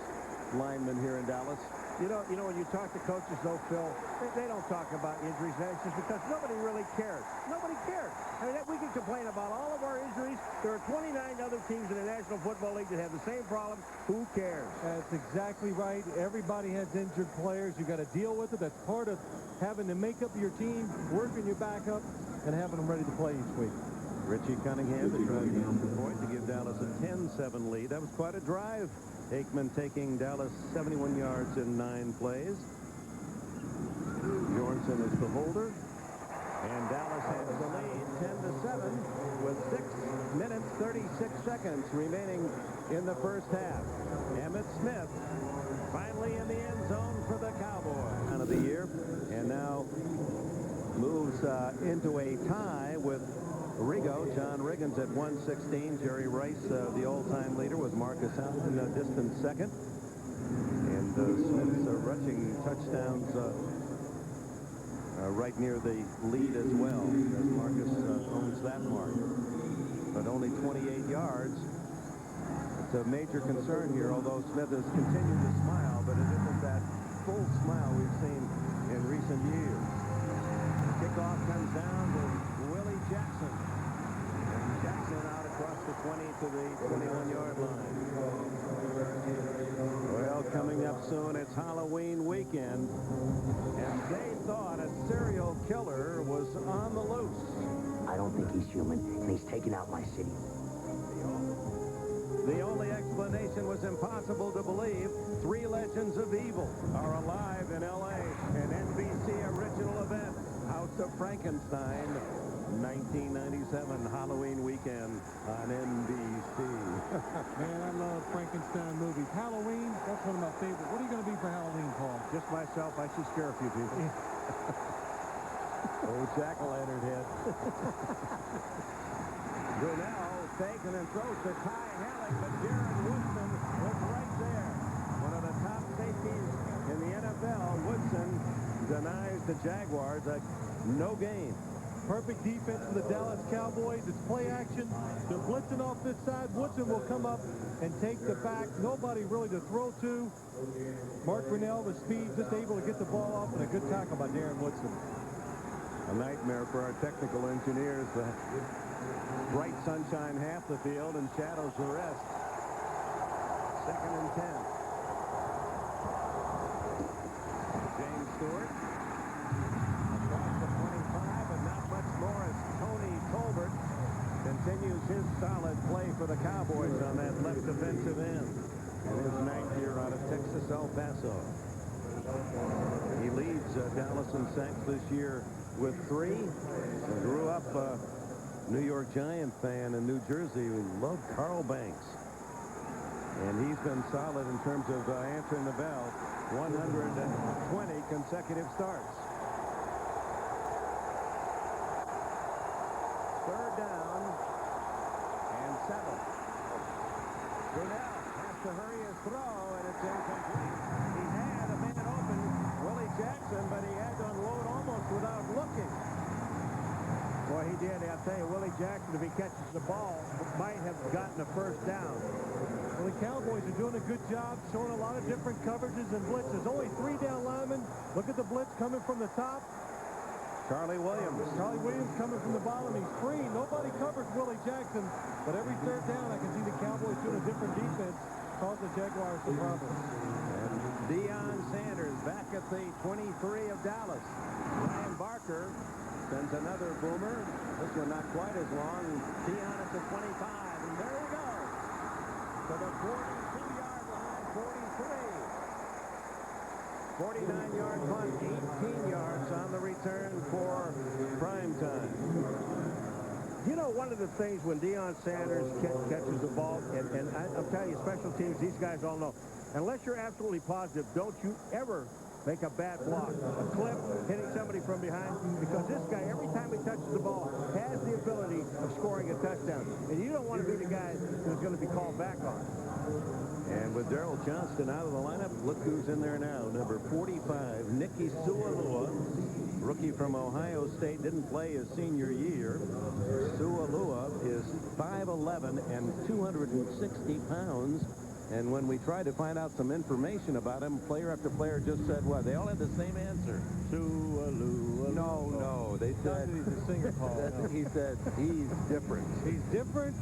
linemen here in Dallas. You know, when you talk to coaches, though, Phil, they don't talk about injuries. That's just because nobody really cares. Nobody cares. I mean, we can complain about all of our injuries. There are 29 other teams in the National Football League that have the same problem. Who cares? That's exactly right. Everybody has injured players. You got to deal with it. That's part of having to make up your team, working your backup, and having them ready to play each week. Richie Cunningham, the try point to give Dallas a 10-7 lead. That was quite a drive. Aikman taking Dallas 71 yards in 9 plays. Bjornsson is the holder. And Dallas has the lead 10-7 with 6 minutes, 36 seconds remaining in the first half. Emmitt Smith finally in the end zone for the Cowboys. End of the year. And now moves into a tie with Rigo. John Riggins at 116. Jerry Rice, the all-time leader, with Marcus Allen a distant second. And Smith's rushing touchdowns right near the lead as well, as Marcus owns that mark. But only 28 yards. It's a major concern here, although Smith has continued to smile, but it isn't that full smile we've seen in recent years. Kickoff comes down to Willie Jackson. And Jackson out across the 20 to the 21-yard line. Well, coming up soon, it's Halloween weekend. And they thought a serial killer was on the loose. I don't think he's human, and he's taking out my city. The only explanation was impossible to believe. 3 legends of evil are alive in L.A. An NBC original event. House of Frankenstein, 1997 Halloween weekend on NBC. Man, I love Frankenstein movies. Halloween, that's one of my favorites. What are you going to be for Halloween, Paul? Just myself. I should scare a few people. Oh, jack-o'-lantern head. Brunell faking and throws to Ty Halleck, but Darren Woodson was right there. One of the top safeties in the NFL. Woodson denies the Jaguars a no gain. Perfect defense for the Dallas Cowboys. It's play action. They're blitzing off this side. Woodson will come up and take the back. Nobody really to throw to. Mark Brunell with speed, just able to get the ball off, and a good tackle by Darren Woodson. A nightmare for our technical engineers. Bright sunshine half the field and shadows the rest. 2nd and 10. James Stewart across the 25, but not much more as Tony Tolbert continues his defensive end, and his ninth year out of Texas, El Paso. He leads Dallas in sacks this year with 3. He grew up a New York Giant fan in New Jersey who loved Carl Banks. And he's been solid in terms of answering the bell. 120 consecutive starts. Third down and 7. Brunell has to hurry his throw, and it's incomplete. He had a man open, Willie Jackson, but he had to unload almost without looking. Boy, he did. I'll tell you, Willie Jackson, if he catches the ball, might have gotten a first down. Well, the Cowboys are doing a good job showing a lot of different coverages and blitzes. Only 3 down linemen. Look at the blitz coming from the top. Charlie Williams. Charlie Williams coming from the bottom. He's free. Nobody covers Willie Jackson. But every third down, I can see the Cowboys doing a different defense, cause the Jaguars some problems. And Deion Sanders back at the 23 of Dallas. Ryan Barker sends another boomer. This one not quite as long. Deion at the 25. And there he goes. To the 42-yard line, 43. 49-yard punt, 18 yards on the return for prime time. You know, one of the things when Deion Sanders catches the ball, and I'll tell you, special teams, these guys all know, unless you're absolutely positive, don't you ever make a bad block, a clip, hitting somebody from behind, because this guy, every time he touches the ball, has the ability of scoring a touchdown. And you don't want to be the guy who's going to be called back on. And with Darrell Johnston out of the lineup, look who's in there now. Number 45, Nicky Sualua, rookie from Ohio State, didn't play his senior year. Sualua is 5'11" and 260 pounds. And when we tried to find out some information about him, player after player just said, what? They all had the same answer. Sualua. No. They said he's a singer, Paul. He said he's different. He's different.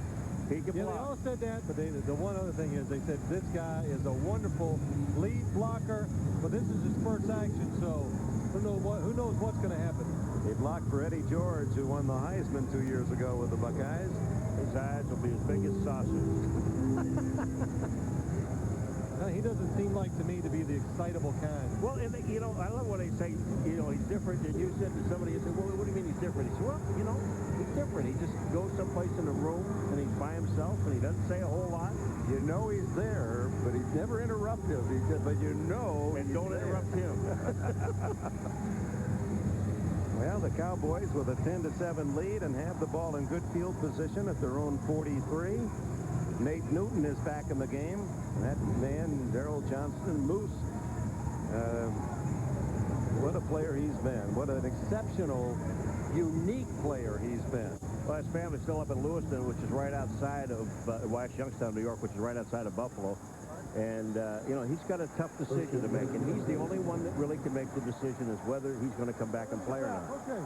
He can block. They all said that, but the one other thing is they said this guy is a wonderful lead blocker, but this is his first action, so who knows what's going to happen. He blocked for Eddie George, who won the Heisman 2 years ago with the Buckeyes. His eyes will be as big as saucers. He doesn't seem like to me to be the excitable kind. Well, and you know, I love when they say, you know, he's different. And you said to somebody, you said, well, what do you mean he's different? He said, well, you know, he's different. He just goes someplace in a room and he's by himself and he doesn't say a whole lot. You know he's there, but he's never interruptive. He said, but you know, and don't interrupt him. Well, the Cowboys with a 10-7 lead and have the ball in good field position at their own 43. Nate Newton is back in the game. That man, Darrell Johnston, Moose, what a player he's been. What an exceptional, unique player he's been. Well, his family's still up in Lewiston, which is right outside of Youngstown, New York, which is right outside of Buffalo. And, you know, he's got a tough decision to make, and he's the only one that really can make the decision as whether he's going to come back and play or not. Okay.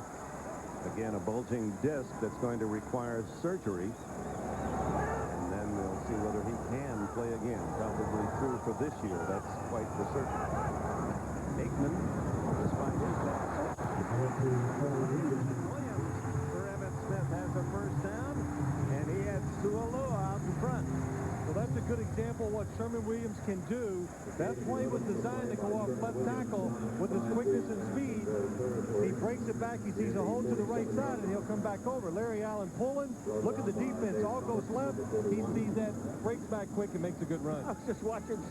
Again, a bulging disc that's going to require surgery. And then we'll see whether he can play again. Probably through for this year. That's quite for certain. Aikman, despite his pass. Williams for Emmitt Smith has a first down, and he had Sualua out in front. Well, that's a good example of what Sherman Williams can do. That play was designed to go off left tackle with his quickness and speed. He breaks it back. He sees a hole to the right side, and he'll come back over. Larry Allen pulling. Look at the defense. All goes left. He sees that, breaks back quick, and makes a good run. I was just watching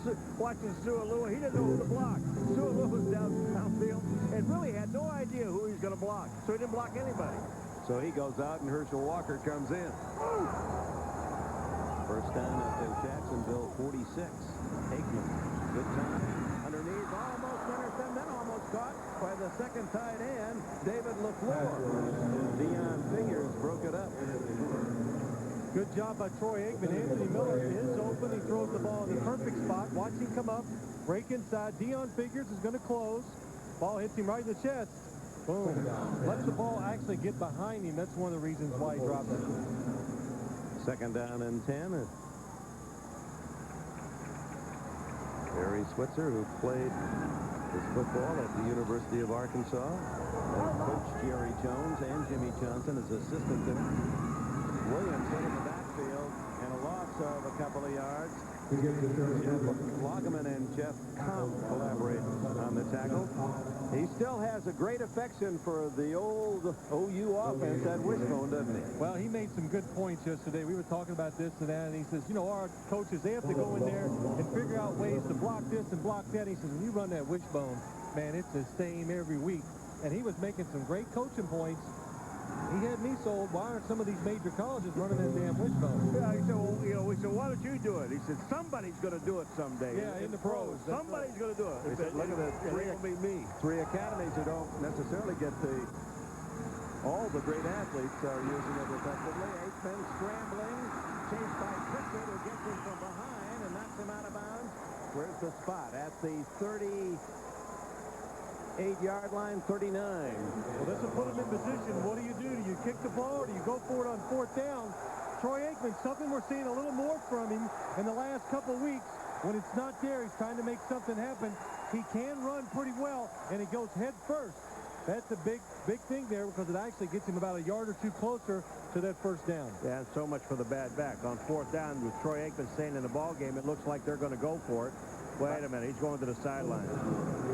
Sualua. He didn't know who to block. Sualua was downfield and really had no idea who he was going to block. So he didn't block anybody. So he goes out, and Herschel Walker comes in. First down at the Jacksonville 46. Aikman, good time. Underneath, almost intercepted, then almost caught by the second tight end, David LaFleur. Deion Figures broke it up. Good job by Troy Aikman. Anthony Miller is open. He throws the ball in the perfect spot. Watch him come up, break inside. Deion Figures is going to close. Ball hits him right in the chest. Boom. Lets the ball actually get behind him. That's one of the reasons why he dropped it. Second down and 10. Barry Switzer, who played his football at the University of Arkansas, and Coach Jerry Jones and Jimmy Johnson as assistant there. Williams hit in the backfield, and a loss of a couple of yards. Jeff Loggeman and Jeff Comp collaborate on the tackle. He still has a great affection for the old OU offense, that wishbone, doesn't he? Well, he made some good points yesterday. We were talking about this and that, and he says, you know, our coaches, they have to go in there and figure out ways to block this and block that. He says, when you run that wishbone, man, it's the same every week. And he was making some great coaching points. He had me sold. Why aren't some of these major colleges running that damn wishbone? Yeah, he said, well, you know, we said, why don't you do it? He said, somebody's going to do it someday. Yeah, in the pros. Somebody's going to do it. He said, look at the three, three academies who don't necessarily get all the great athletes are using it effectively. Aikman scrambling, chased by Pritchard, who gets him from behind and knocks him out of bounds. Where's the spot? At the 38-yard line, 39. Well, this will put him in position. What do? Do you kick the ball or do you go for it on fourth down? Troy Aikman, something we're seeing a little more from him in the last couple weeks. When it's not there, he's trying to make something happen. He can run pretty well, and he goes head first. That's a big thing there because it actually gets him about a yard or two closer to that first down. Yeah, and so much for the bad back. On fourth down, with Troy Aikman staying in the ball game, it looks like they're going to go for it. Wait a minute, he's going to the sideline.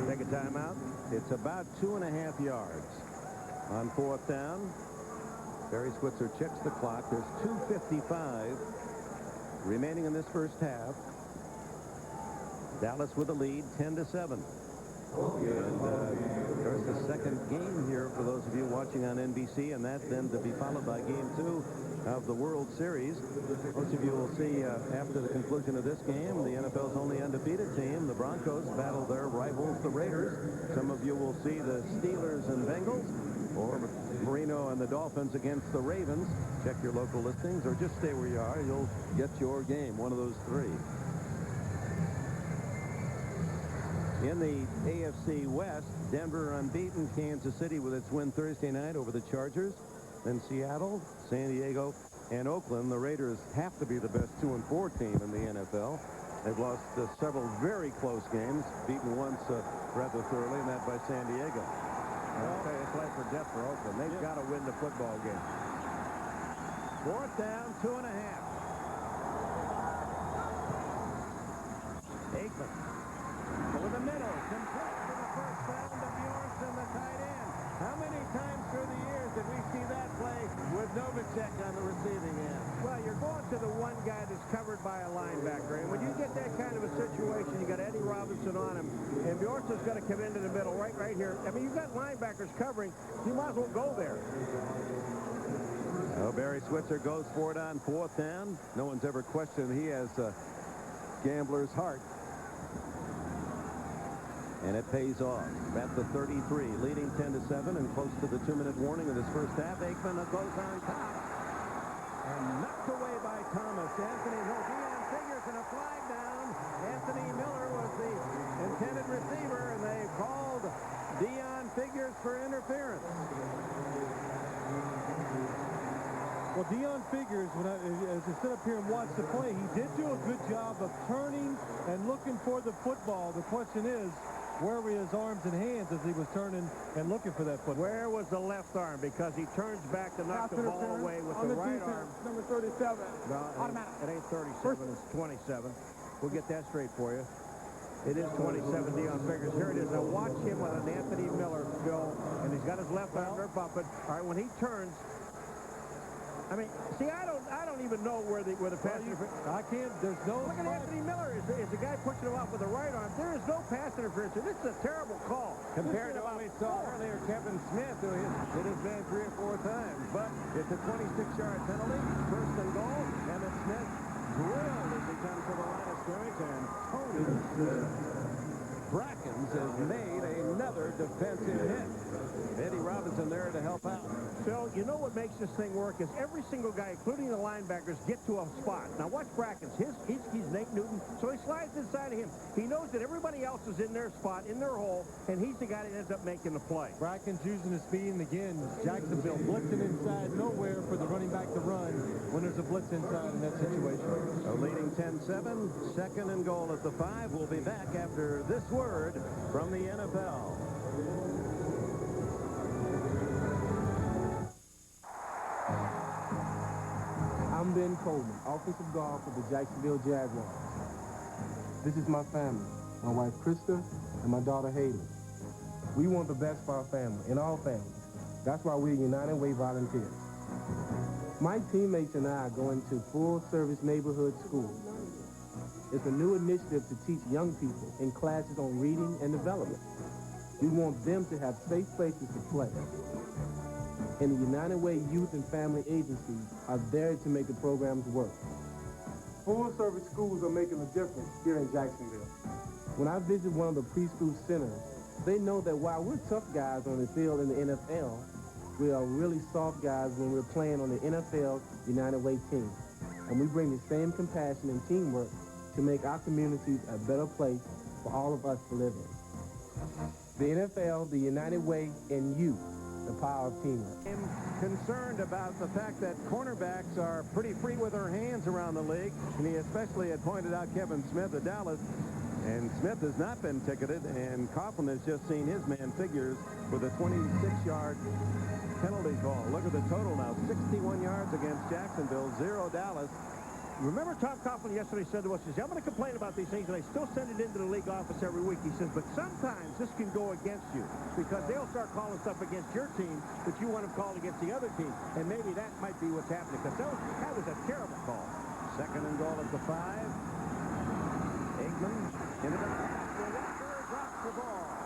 Take a timeout. It's about 2.5 yards on fourth down. Barry Switzer checks the clock. There's 2:55 remaining in this first half. Dallas with a lead, 10-7. And there's the second game here for those of you watching on NBC, and that then to be followed by game 2 of the World Series. Most of you will see after the conclusion of this game, the NFL's only undefeated team, the Broncos, battle their rivals, the Raiders. Some of you will see the Steelers and Bengals, or Marino and the Dolphins against the Ravens. Check your local listings, or just stay where you are. You'll get your game, one of those three. In the AFC West, Denver unbeaten, Kansas City with its win Thursday night over the Chargers. Then Seattle, San Diego, and Oakland. The Raiders have to be the best 2-4 team in the NFL. They've lost several very close games, beaten once rather thoroughly, and that by San Diego. Okay, it's life or death for Oakland. They've got to win the football game. Fourth down, 2.5. Aikman. Over the middle, complete to the first down to Bjornsson, the tight end. How many times through the years did we see that play with Novacek on the receiving end? Well, you're going to the one guy that's covered by a linebacker, and when you get that kind of a situation, you got Eddie Robinson on him, and Bjornsson's got to come into the middle right here. I mean, you've got linebackers covering. You might as well go there. Oh, Barry Switzer goes for it on fourth down. No one's ever questioned he has a gambler's heart. And it pays off. At the 33, leading 10-7 and close to the 2-minute warning of this first half. Aikman goes on top. And knocked away by Thomas. Anthony Hill. Deion Figures and a flag down. Anthony Miller was the intended receiver, and they called Deion Figures for interference. Well, Deion Figures, as I sit up here and watch the play, he did do a good job of turning and looking for the football. The question is, where were his arms and hands as he was turning and looking for that football? Where was the left arm? Because he turns back to knock the ball away with the right arm. Number 37. No, it ain't 37. It's 27. We'll get that straight for you. It is 27, Deion Figures. Here it is. Now watch him with an Anthony Miller, Bill, and he's got his left arm there bumping. All right, when he turns, I mean, see, I don't even know where the pass interference. I can't. There's no. Look at Anthony Miller. Is the guy pushing him off with the right arm? There is no pass interference. This is a terrible call. Compared to what we saw earlier, Kevin Smith, who hit his man 3 or 4 times. But it's a 26-yard penalty, first and goal. Emmitt Smith drilled as he comes to the line of scrimmage, and Tony Brackens has made another defensive hit. Eddie Robinson there to help out. So, you know what makes this thing work is every single guy, including the linebackers, get to a spot. Now, watch Brackens. He's Nate Newton, so he slides inside of him. He knows that everybody else is in their spot, in their hole, and he's the guy that ends up making the play. Brackens using his speed, and again, Jacksonville blitzing inside nowhere for the running back to run when there's a blitz inside in that situation. So leading 10-7, second and goal at the 5. We'll be back after this word from the NFL. I'm I'm Ben Coleman, offensive guard for the Jacksonville Jaguars. This is my family, my wife Krista and my daughter Haley. We want the best for our family and all families. That's why we're United Way volunteers. My teammates and I go into full-service neighborhood schools. It's a new initiative to teach young people in classes on reading and development. We want them to have safe places to play. And the United Way Youth and Family Agencies are there to make the programs work. Full-service schools are making a difference here in Jacksonville. When I visit one of the preschool centers, they know that while we're tough guys on the field in the NFL, we are really soft guys when we're playing on the NFL United Way team. And we bring the same compassion and teamwork to make our communities a better place for all of us to live in. The NFL, the United Way, and you, the power of teamwork. I'm concerned about the fact that cornerbacks are pretty free with their hands around the league, and he especially had pointed out Kevin Smith of Dallas, and Smith has not been ticketed, and Coughlin has just seen his man figures with a 26-yard penalty call. Look at the total now, 61 yards against Jacksonville, 0 Dallas. Remember Tom Coughlin yesterday said to us, he says, I'm going to complain about these things, and I still send it into the league office every week. He says, but sometimes this can go against you because they'll start calling stuff against your team that you want them called against the other team. And maybe that might be what's happening because that was a terrible call. Second and goal at the 5. Aikman into the pass for Walker, drops the ball.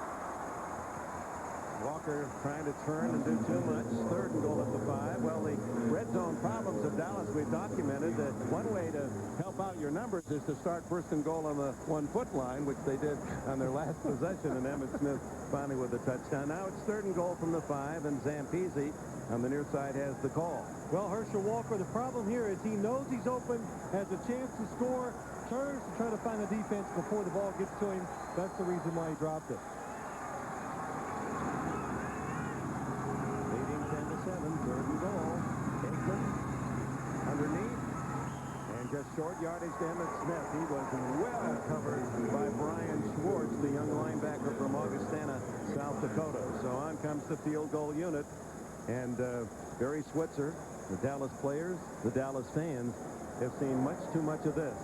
Walker trying to turn and do too much. Third and goal at the 5. Well, the red zone problems of Dallas, we've documented that one way to help out your numbers is to start first and goal on the 1-foot line, which they did on their last possession, and Emmitt Smith finally with a touchdown. Now it's third and goal from the 5, and Zampese on the near side has the call. Well, Herschel Walker, the problem here is he knows he's open, has a chance to score, turns to try to find a defense before the ball gets to him. That's the reason why he dropped it. Underneath, and just short yardage to Emmitt Smith. He was well covered by Brian Schwartz, the young linebacker from Augustana, South Dakota. So on comes the field goal unit, and Barry Switzer, the Dallas players, the Dallas fans have seen much too much of this.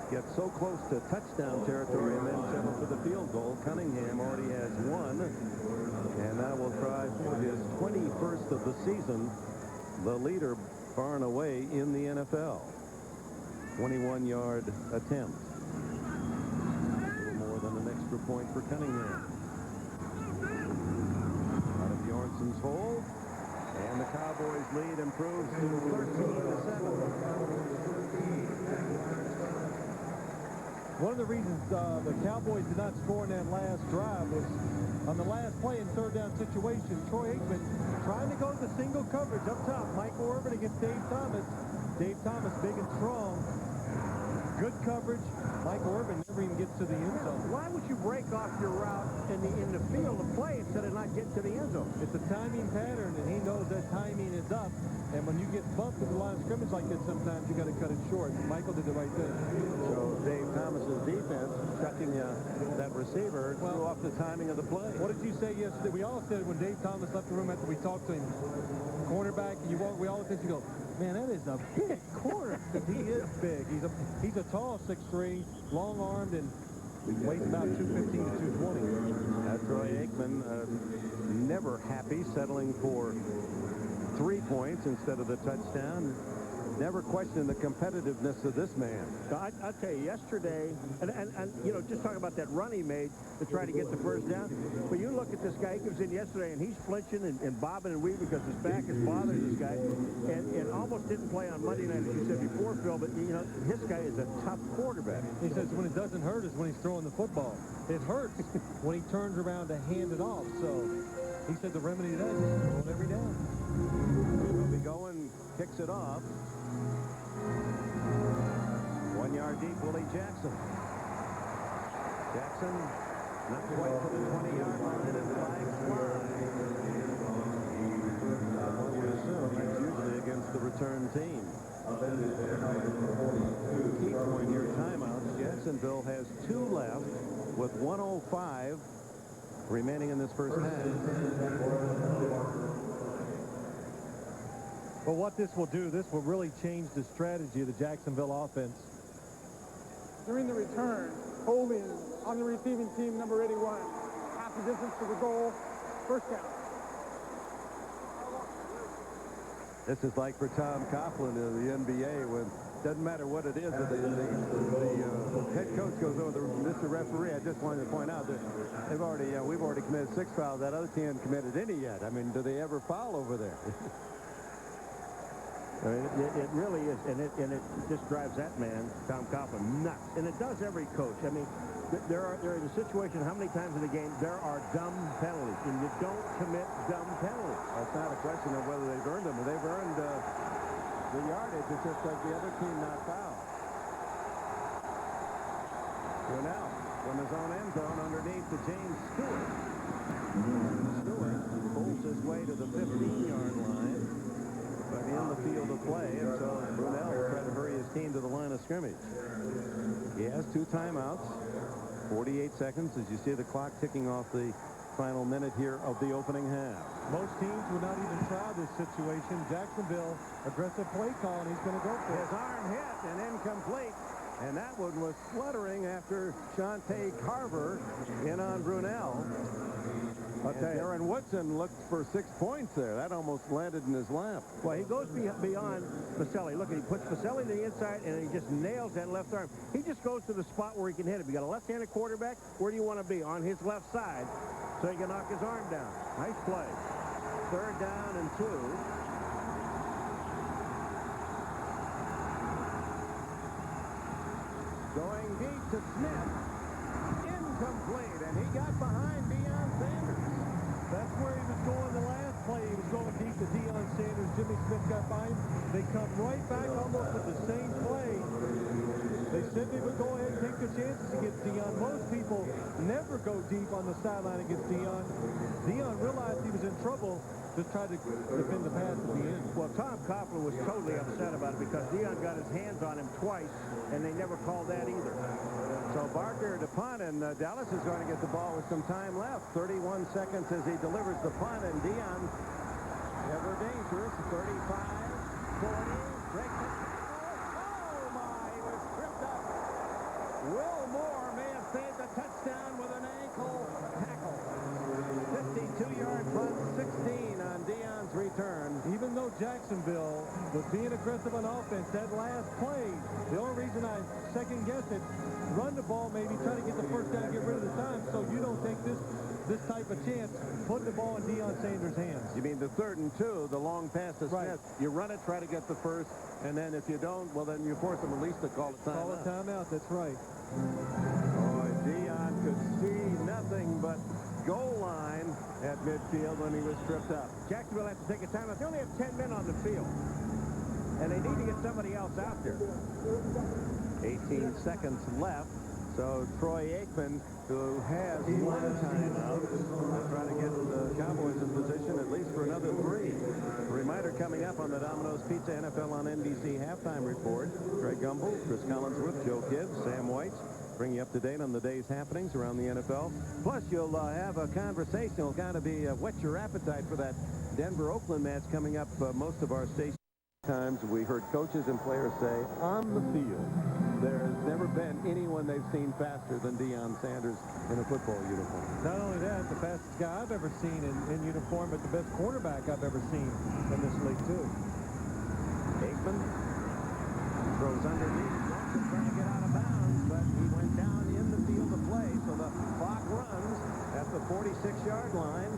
Get so close to touchdown territory and then settle for the field goal. Cunningham already has one, and now will try for his 21st of the season, the leader far and away in the NFL. 21-yard attempt. A little more than an extra point for Cunningham. Out of Bjornson's hole, and the Cowboys lead improves to 13-7. One of the reasons the Cowboys did not score in that last drive was on the last play in third down situation, Troy Aikman trying to go to the single coverage up top. Michael Irvin against Dave Thomas. Dave Thomas big and strong. Good coverage. Michael Irvin never even gets to the end zone. Why would you break off your route in the field of play instead of not getting to the end zone? It's a timing pattern, and he knows that timing is up. And when you get bumped at the line of scrimmage like this, sometimes you got to cut it short. Michael did the right thing. So Dave Thomas's defense, chucking that receiver, threw off the timing of the play. What did you say yesterday? We all said when Dave Thomas left the room after we talked to him, cornerback, and we all said, you go, man, that is a big corner. He is big. He's a tall 6'3", long-armed, and weighs about 215 to 220. Troy Aikman never happy, settling for 3 points instead of the touchdown. Never questioned the competitiveness of this man. I'll tell you, yesterday, and you know, just talking about that run he made to try to get the first down. But you look at this guy, he comes in yesterday, and he's flinching and bobbing and weaving because his back is bothering this guy. And almost didn't play on Monday night, as you said before, Phil, but, you know, this guy is a tough quarterback. He says when it doesn't hurt is when he's throwing the football. It hurts when he turns around to hand it off. So he said the remedy to that is throw it every down. He'll be going, kicks it off. 1 yard deep, Willie Jackson. Jackson not quite to the 20-yard line, and flags fly. What you assume is usually against the return team. Key point here, timeouts. Jacksonville has 2 left with 1:05 remaining in this first half. But what this will do, this will really change the strategy of the Jacksonville offense. During the return, holding on the receiving team, number 81. Half the distance to the goal, first down. This is like for Tom Coughlin in the NBA when doesn't matter what it is, the head coach goes over to Mr. Referee. I just wanted to point out that we've already committed 6 fouls. That other team hasn't committed any yet. I mean, do they ever foul over there? I mean, it really is, and it just drives that man, Tom Coughlin, nuts. And it does every coach. I mean, there is a situation, how many times in the game there are dumb penalties, and you don't commit dumb penalties. It's not a question of whether they've earned them. They've earned the yardage. It's just like the other team not fouled. Brunell from his own end zone underneath to James Stewart. Stewart pulls his way to the 15-yard line, but in the field of play, and so Brunell will try to hurry his team to the line of scrimmage. He has 2 timeouts, 48 seconds as you see the clock ticking off the final minute here of the opening half. Most teams would not even try this situation. Jacksonville, aggressive play call, and he's going to go for it. His arm hit and incomplete. And that one was fluttering after Shante Carver in on Brunell. Darren Woodson looked for 6 points there. That almost landed in his lap. Well, he goes beyond Pacelli. Look, he puts Pacelli to the inside, and he just nails that left arm. He just goes to the spot where he can hit it. You got a left-handed quarterback. Where do you want to be? On his left side, so he can knock his arm down. Nice play. 3rd down and 2. Going deep to Smith. Incomplete, and he got behind Deion Sanders. That's where he was going the last play. He was going deep to Deion Sanders. Jimmy Smith got by him. They come right back almost with the same play. They said they would go ahead and take their chances against Deion. Most people never go deep on the sideline against Deion. Deion realized he was in trouble, just tried to defend the pass at the end. Well, Tom Coughlin was totally upset about it because Deion got his hands on him twice, and they never called that either. So Barker to punt, and Dallas is going to get the ball with some time left. 31 seconds as he delivers the punt, and Deion, ever dangerous, 35, 40, breaks it. Oh, my, he was tripped up. Will Moore may have saved the touchdown with an ankle tackle. 52-yard punt, 16 on Deion's return. Even though Jacksonville was being aggressive on offense, that last play, the only reason I second-guessed it, run the ball, maybe try to get the first down, get rid of the time, so you don't take this type of chance, putting the ball in Deion Sanders' hands. You mean the 3rd and 2, the long pass to Smith. You run it, try to get the first, and then if you don't, well, then you force them at least to call a timeout. Call a timeout, that's right. Boy, Deion could see nothing but goal line at midfield when he was tripped up. Jacksonville has to take a timeout. They only have 10 men on the field, and they need to get somebody else out there. 18 seconds left. So Troy Aikman, who has 1 timeout, will try to get the Cowboys in position at least for another 3. A reminder coming up on the Domino's Pizza NFL on NBC halftime report. Greg Gumbel, Chris Collinsworth, Joe Gibbs, Sam Whites, bring you up to date on the day's happenings around the NFL. Plus, you'll have a conversation. It'll kind of be whet your appetite for that Denver-Oakland match coming up. Most of our stations times we heard coaches and players say on the field there has never been anyone they've seen faster than Deion Sanders in a football uniform. Not only that, the fastest guy I've ever seen in uniform, but the best quarterback I've ever seen in this league, too. Aikman throws underneath, trying to get out of bounds, but he went down in the field of play, so the clock runs at the 46-yard line,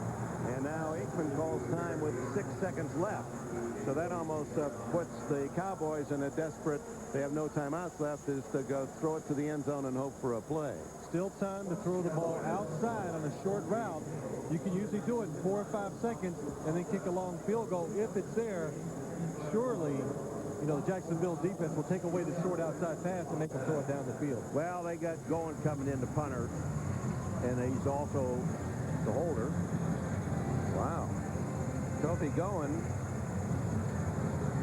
and now Aikman calls time with 6 seconds left. So that almost puts the Cowboys in a desperate, they have no timeouts left, is to go throw it to the end zone and hope for a play. Still time to throw the ball outside on a short route. You can usually do it in 4 or 5 seconds and then kick a long field goal if it's there. Surely, you know, the Jacksonville defense will take away the short outside pass and make them throw it down the field. Well, they got going coming in the punter, and he's also the holder. Wow. Kofi going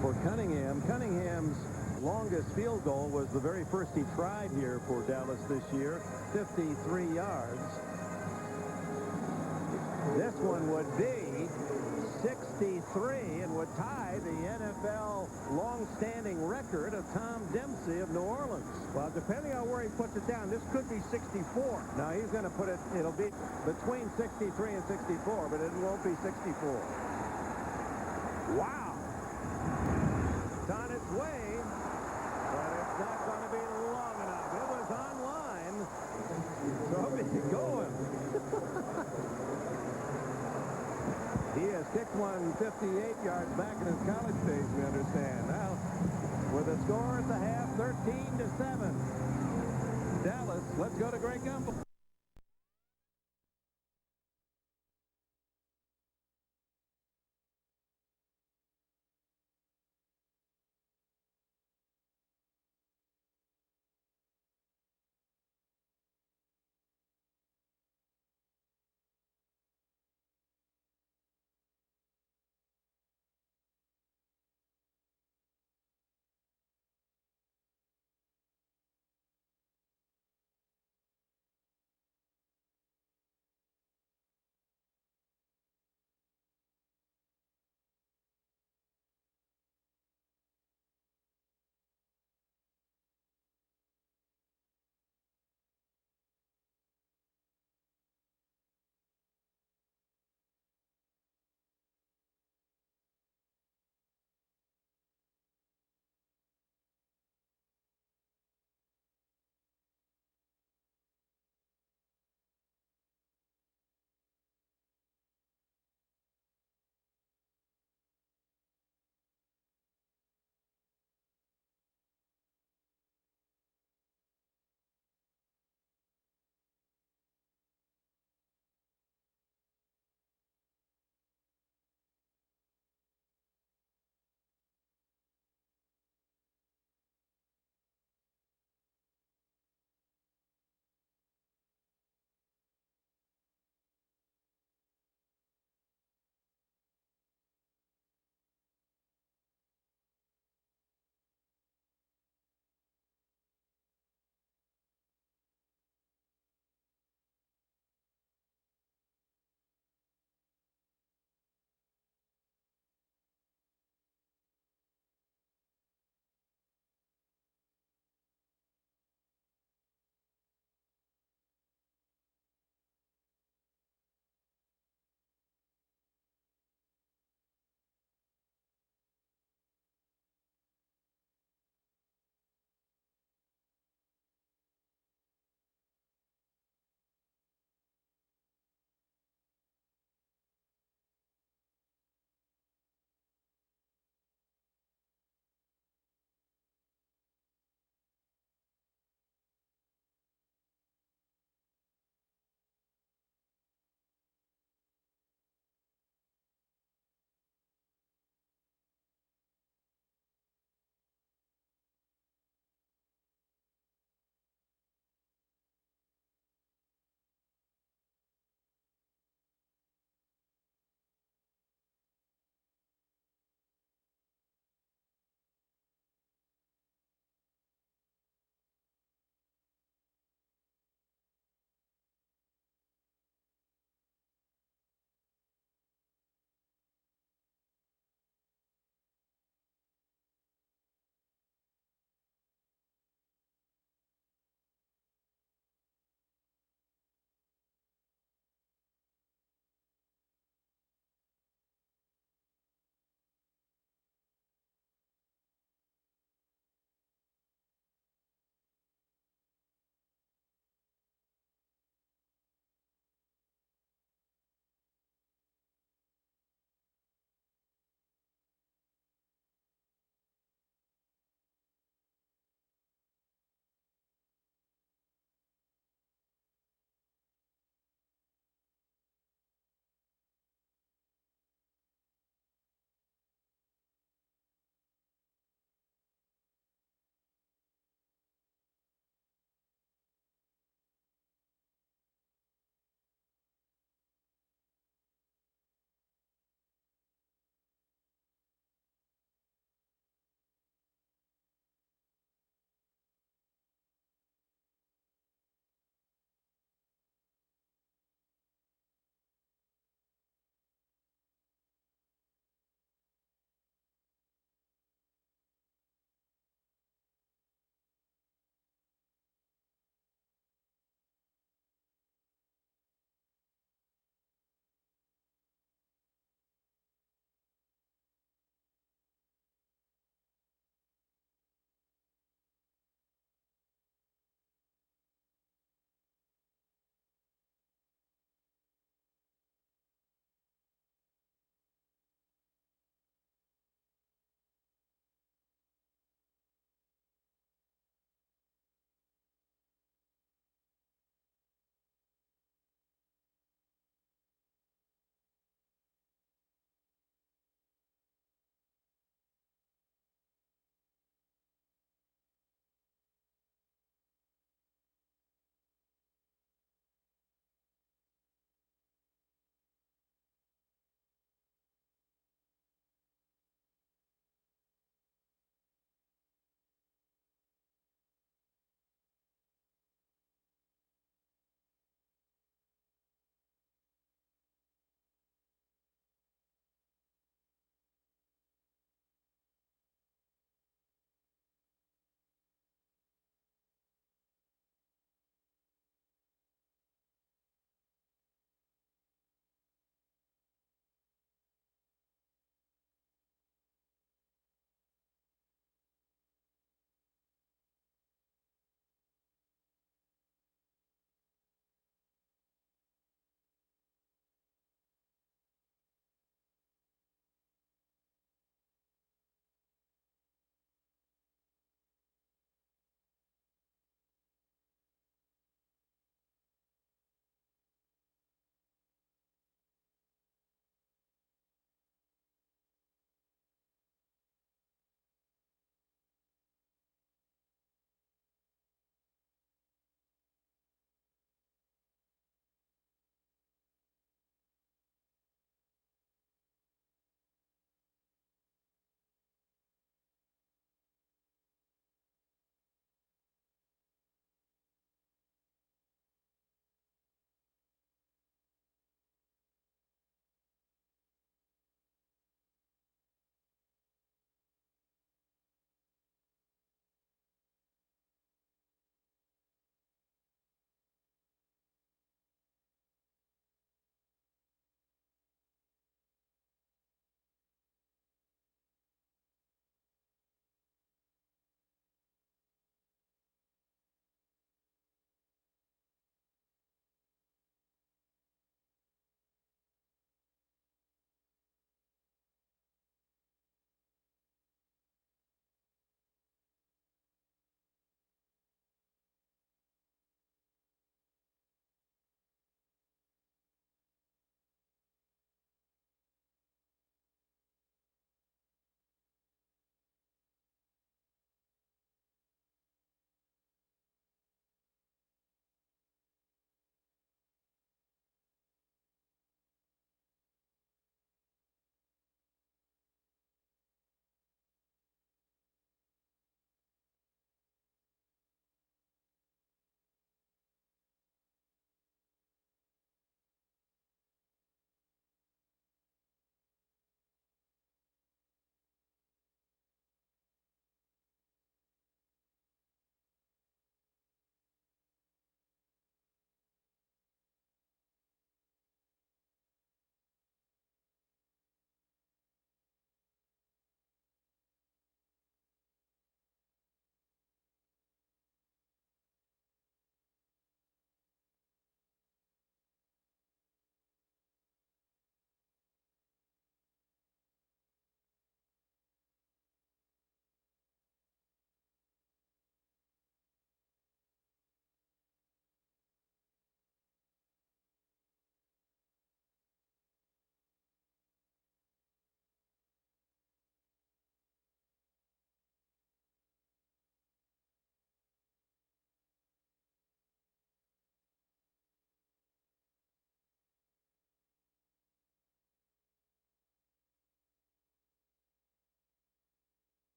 for Cunningham. Cunningham's longest field goal was the very first he tried here for Dallas this year, 53 yards. This one would be 63 and would tie the NFL long-standing record of Tom Dempsey of New Orleans. Well, depending on where he puts it down, this could be 64. Now, he's going to put it, it'll be between 63 and 64, but it won't be 64. Wow. It's on its way, but it's not going to be long enough. It was online, so he'll be going. He has kicked one 58 yards back in his college days, we understand. Now, with a score at the half, 13-7. Dallas, let's go to Greg Gumbel.